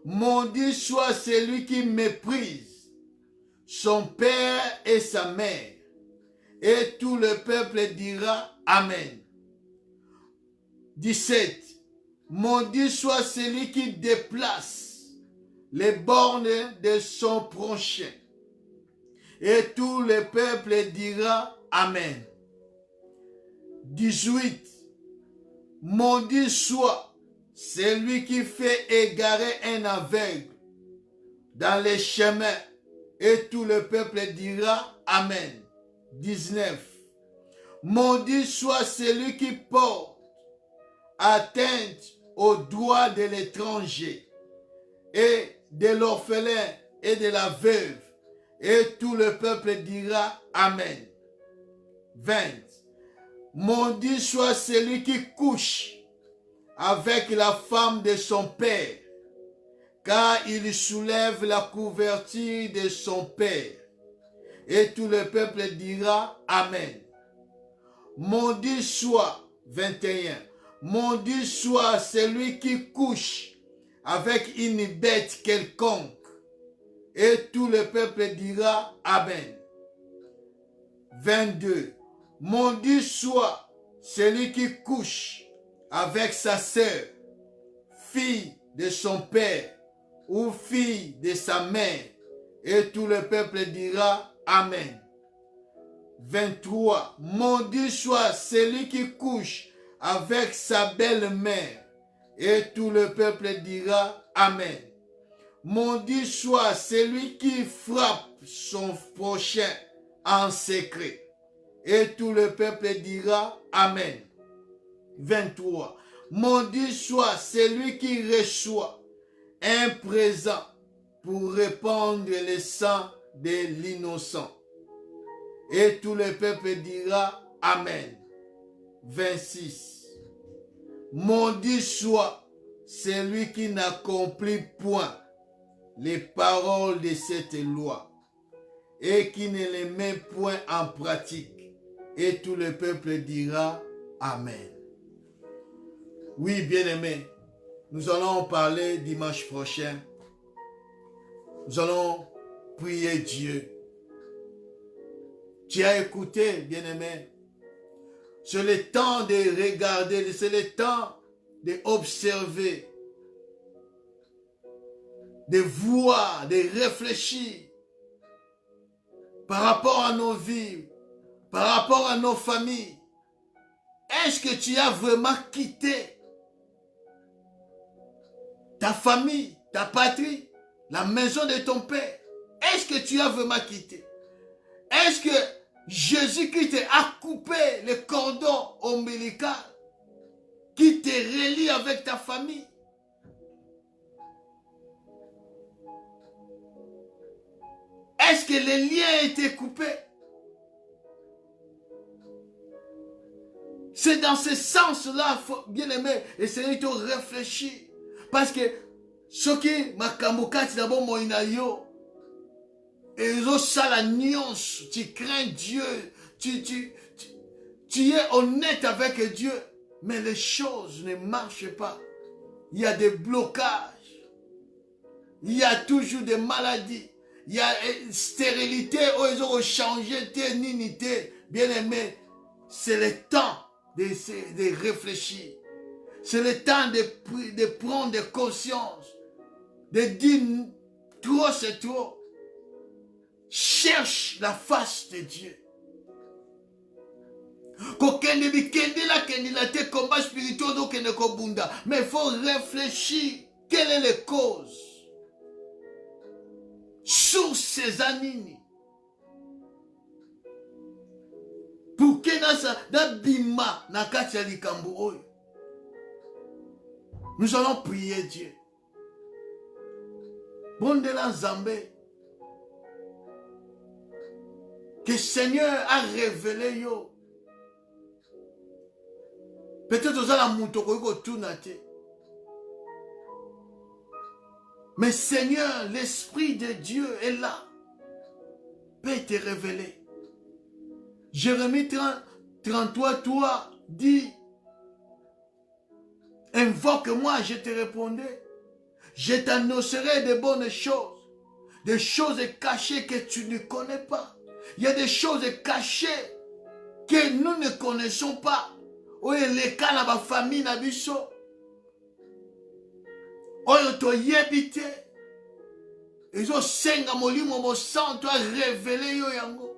Maudit soit celui qui méprise son père et sa mère. Et tout le peuple dira Amen. 17. Maudit soit celui qui déplace les bornes de son prochain. Et tout le peuple dira Amen. 18. Maudit soit celui qui fait égarer un aveugle dans les chemins. Et tout le peuple dira Amen. 19. Maudit soit celui qui porte atteinte aux droits de l'étranger et de l'orphelin et de la veuve Et tout le peuple dira Amen. 20. Maudit soit celui qui couche avec la femme de son père, car il soulève la couverture de son père. Et tout le peuple dira Amen. Maudit soit, 21, maudit soit celui qui couche avec une bête quelconque. Et tout le peuple dira Amen. 22, maudit soit celui qui couche avec sa sœur, fille de son père ou fille de sa mère. Et tout le peuple dira Amen. 23. Maudit soit celui qui couche avec sa belle-mère. Et tout le peuple dira Amen. Maudit soit celui qui frappe son prochain en secret. Et tout le peuple dira Amen. 23. Maudit soit celui qui reçoit un présent pour répandre le sang de l'innocent. Et tout le peuple dira Amen. 26. Maudit soit celui qui n'accomplit point les paroles de cette loi et qui ne les met point en pratique. Et tout le peuple dira Amen. Oui, bien-aimés, nous allons parler dimanche prochain. Nous allons prier Dieu. Tu as écouté, bien-aimé. C'est le temps de regarder, c'est le temps d'observer, de voir, de réfléchir par rapport à nos vies, par rapport à nos familles. Est-ce que tu as vraiment quitté ta famille, ta patrie, la maison de ton père? Est-ce que tu as vraiment quitté? Est-ce que Jésus-Christ a coupé le cordon ombilical qui te relie avec ta famille? Est-ce que les liens étaient coupés? C'est dans ce sens-là, bien aimé, essayez de réfléchir. Parce que ce qui m'a camboqué d'abord mon inayo, et ça la nuance, tu crains Dieu, tu es honnête avec Dieu, mais les choses ne marchent pas. Il y a des blocages, il y a toujours des maladies, il y a une stérilité où ils ont changé tes ninités. Bien aimé, c'est le temps de réfléchir. C'est le temps de prendre conscience, de dire trop c'est trop. Cherche la face de Dieu. Mais il faut réfléchir. Quelle est la cause? Sur ces années. Pour que nous allons prier Dieu. Bon de la Zambé. Que le Seigneur a révélé yo. Peut-être aux la moutoko tout naté. Mais Seigneur, l'Esprit de Dieu est là. Peut te révéler. Jérémie 33, 3 dit, invoque-moi, je te répondrai. Je t'annoncerai de bonnes choses. Des choses cachées que tu ne connais pas. Il y a des choses cachées que nous ne connaissons pas. Oye les cas dans ma famille na biso. Oye to yebite. Ils ont senga molimo mo sang toi révélé yo yango.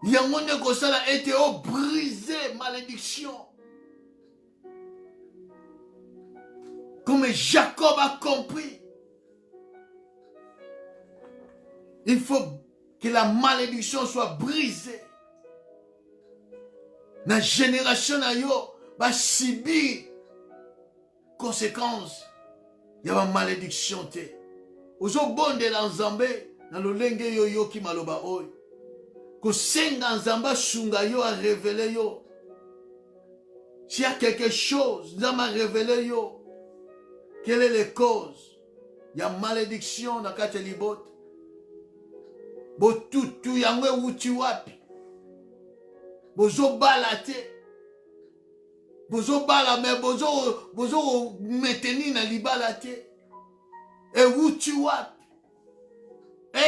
Yango ne kosala été o brisé malédiction. Comme Jacob a compris. Il faut que la malédiction soit brisée. La génération na yo va subir conséquences. Il y a une malédiction. ozobondela nzambe na lolenge yo yoki maloba oyo kosenga nzambe asunga yo arevele yo s'il y a quelque chose nzambe arevele yo quelle est les causes ya malédiction na kati ya libota botutu yango ewuti wapi bozobala te bozobala me bozo meteni na libala te ewuti wapi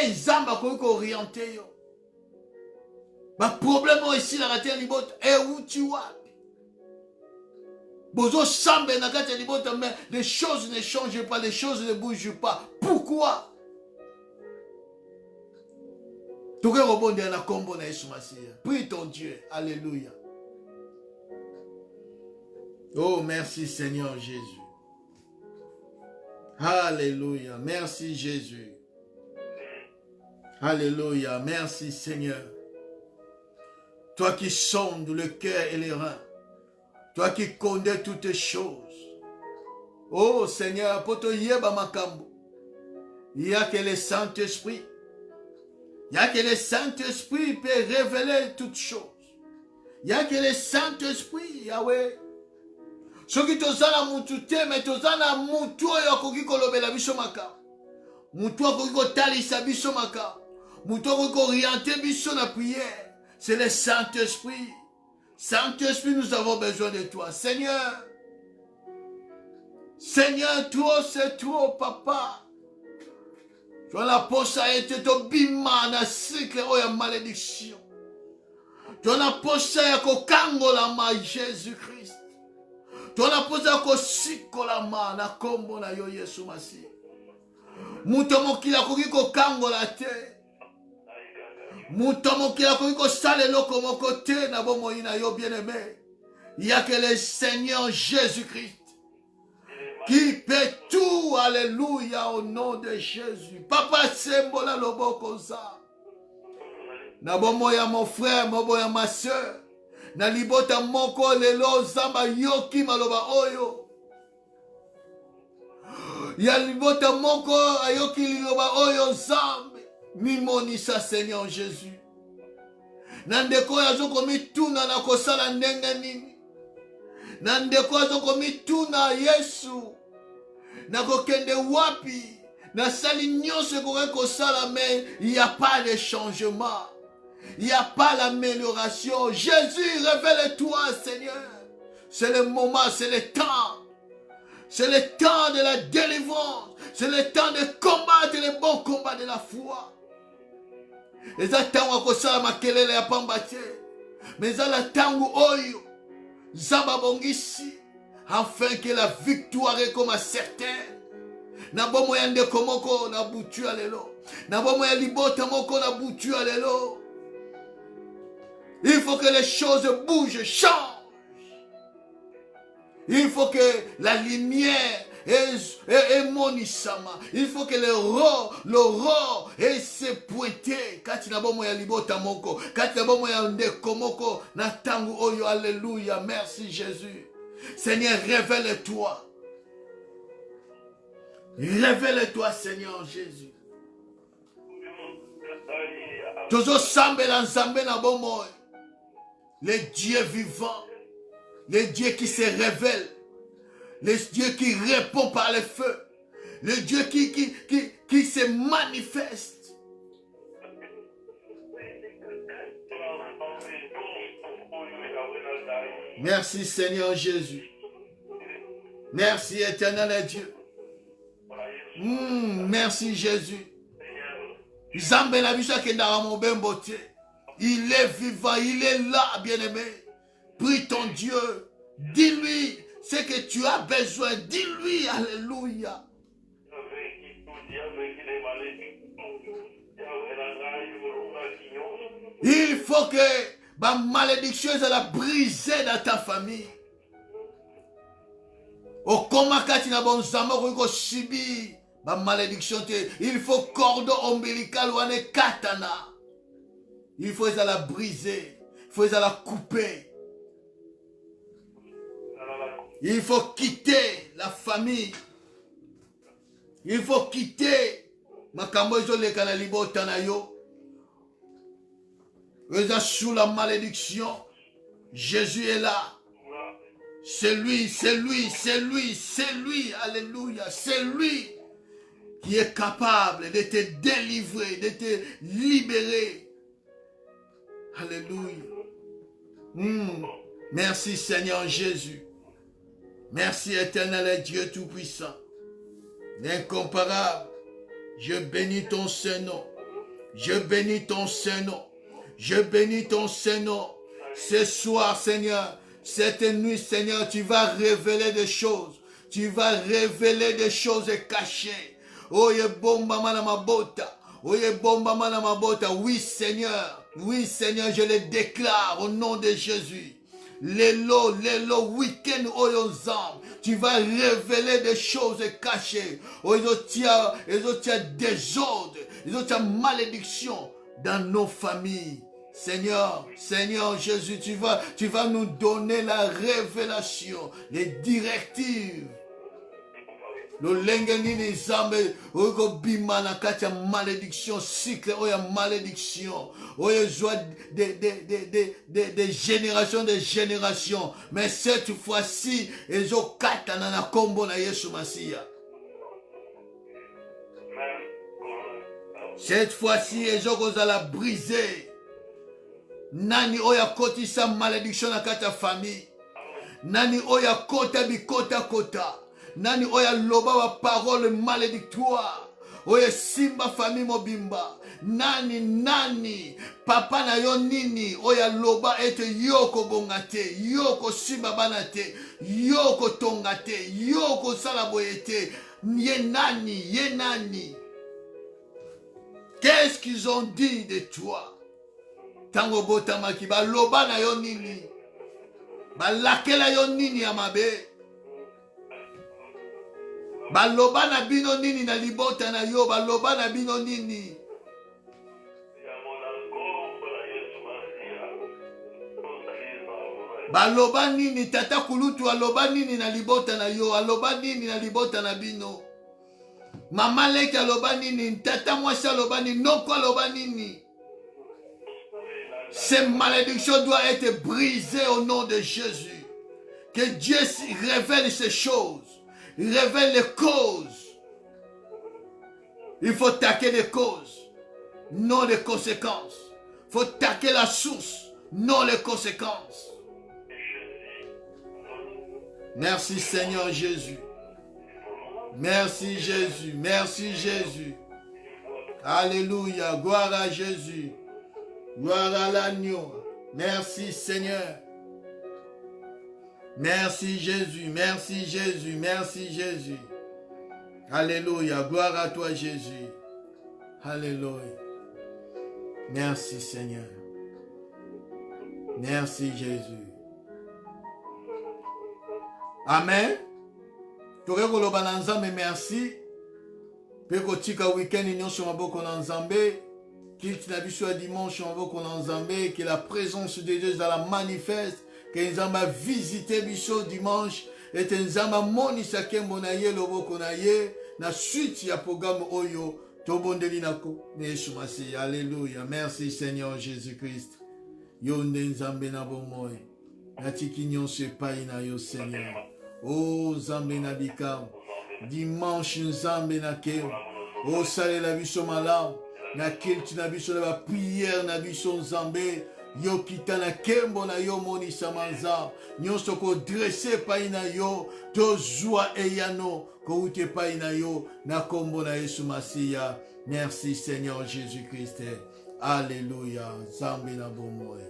nzambe akoki kooriente yo baproblème oyo esilaka te ya libota ewuti wapi bozosambe na kati ya libota mais les choses ne changent pas, les choses ne bougent pas. Pourquoi? Toke rebondir na kombo na Yesu Masiya. Prie ton Dieu. Alléluia. Oh, merci Seigneur Jésus. Alléluia. Merci Jésus. Alléluia. Merci Seigneur. Toi qui sondes le cœur et les reins. Toi qui connais toutes choses. Oh Seigneur, poto yeba makambo. Il y a que le Saint-Esprit. Il n'y a que le Saint-Esprit peut révéler toutes choses. Il n'y a que le Saint-Esprit, Yahweh. Ce qui tozana mutu te, mais tozana mutu oyo akoki kolobela biso makambo. Mutu akoki kotalisa biso makambo. Mutu akoki orienter biso na prière. C'est le Saint-Esprit. Saint-Esprit, nous avons besoin de toi. Seigneur. Seigneur, toi, c'est toi, Papa. Tu as la posa été to bima na cycle oya malédiction. Tu as la posa ya ko kangola ma Jésus-Christ. Tu as la posa ko sikola ma na kombo na yo Yesu Masiya. Muto mokila koki ko kangola te. Muto mokila koki ko sale loko moko te na bomo ina yo bien-aimé. Il y a que le Seigneur Jésus-Christ qui peut tout, alléluia, au nom de Jésus. Papa, sembola loboko za. Na bomo ya mon frère, bomo ya ma soeur. Na libota moko lelo zamba yoki maloba oyo. Ya libota moko ayoki liloba oyo zambe. Mimonisa Seigneur Jésus. Na ndeko ya zoko mituna na kosala ndenge nini. Na ndeko ya zoko mituna Yesu. Na kokende wapi. Na sali nyonse kore kosala mais il n'y a pas de changement. Il n'y a pas l'amélioration. Jésus, révèle-toi, Seigneur. C'est le moment, c'est le temps. C'est le temps de la délivrance. C'est le temps de combattre les bons combats de la foi. Les attentes à kosala makelele ya pambate. Mais à la tangu oyo. Zamba bongisi. Afin que la victoire est comme certaine. Na bomo ya ndeko moko na butu alelo. Na bomo ya libota moko na butu alelo. Il faut que les choses bougent, changent. Il faut que la lumière est monisama. Il faut que l'aurore est se pointer. Kati na bomo ya libota moko. Kati na bomo ya ndeko moko na tangu oyo. Alléluia. Merci Jésus. Seigneur, révèle-toi. Révèle-toi, Seigneur Jésus. Tozo sambela nzambe na bomo. Le Dieu vivant. Le Dieu qui se révèle. Le Dieu qui répond par le feu. Le Dieu qui se manifeste. Merci Seigneur Jésus. Merci éternel Dieu. Merci Jésus. Il est vivant, il est là, bien-aimé. Prie ton Dieu. Dis-lui ce que tu as besoin. Dis-lui, alléluia. Il faut que ma malédiction soit brisée dans ta famille. Au komakati na bonzama ko sibi ba malédiction te. Il faut cordon ombilical ou ane katana. Il faut la briser. Il faut la couper. Il faut quitter la famille. Il faut quitter makambo ezoleka na libota na yo. Eza sous la malédiction. Jésus est là. C'est lui, c'est lui, c'est lui, c'est lui. Alléluia. C'est lui qui est capable de te délivrer, de te libérer. Alléluia. Merci Seigneur Jésus. Merci éternel Dieu Tout-Puissant. L'incomparable. Je bénis ton Saint-Nom. Je bénis ton Saint-Nom. Je bénis ton Saint-Nom. Ce soir, Seigneur, cette nuit, Seigneur, tu vas révéler des choses. Tu vas révéler des choses cachées. Oye bomba manamabota. Oye bomba manamabota. Oui, Seigneur. Oui, Seigneur, je le déclare au nom de Jésus. Lélo, week-end, oyozam. Tu vas révéler des choses cachées. Oyotia, désordre. Oyotia malédiction dans nos familles. Seigneur, Seigneur Jésus, tu vas nous donner la révélation, les directives. Lolengeni zambe oyo bima na kati ya malédiction, cycle oyo malédiction oyo joie de génération de génération, mais cette fois-ci ezo katana na kombo na Yesu Masiya. Cette fois-ci ezo kozala briser. Nani oya kotisa malédiction na kati ya famille. Nani oya kota bikota kota. Nani oya loba wa parole malédictoire. Oya simba famille mobimba. Nani papa na yo nini oya loba ete yoko bongate, yoko simba banate, yoko tongate, yoko salaboyete. Ye nani. Qu'est-ce qu'ils ont dit de toi? Tango botamaki ba loba na yo nini, ba lakela yo nini ya mabe, ba loba na bino nini na libota na yo, ba loba na bino nini. Ba loba nini tata kulutu aloba nini na libota na yo, aloba nini na libota na bino. Mama leki aloba nini, tata mwasi aloba nini, noko aloba nini. Ces malédictions doivent être brisées au nom de Jésus. Que Dieu révèle ces choses. Révèle les causes. Il faut taquer les causes, non les conséquences. Il faut taquer la source, non les conséquences. Merci Seigneur Jésus. Merci Jésus. Merci Jésus. Alléluia. Gloire à Jésus. Gloire à l'agneau. Merci Seigneur. Merci Jésus. Merci Jésus. Merci Jésus. Alléluia. Gloire à toi Jésus. Alléluia. Merci Seigneur. Merci Jésus. Amen. Torekoloba na Nzambe merci. Peko tika week-end nyonso maboko na Nzambe. Qu'il na biso ya dimanche maboko na Nzambe. Que la présence de Dieu dans la manifeste. Que Nzamba visite biso dimanche. Et Nzamba monisa kembo na ye loboko na ye. Na suite ya programme oyo. Tobondeli nako. Yesu Masi. Alléluia. Merci Seigneur Jésus-Christ. Yonde Nzambe na bomoy. Natiki nyonso epai na yo Seigneur. Oh Nzambe na bikam. Dimanche Nzambe na ke. Oh salela biso malamu. Na kilti na biso na ba prière na biso Nzambe. Yo kita na kembo na yo monisa manza. Nyonso ko dresse pai na yo. To zwa eyano. Ko ute pai na yo. Na kombo na Yesu Masiya. Merci Seigneur Jésus-Christ. Alléluia. Nzambe na bomoy.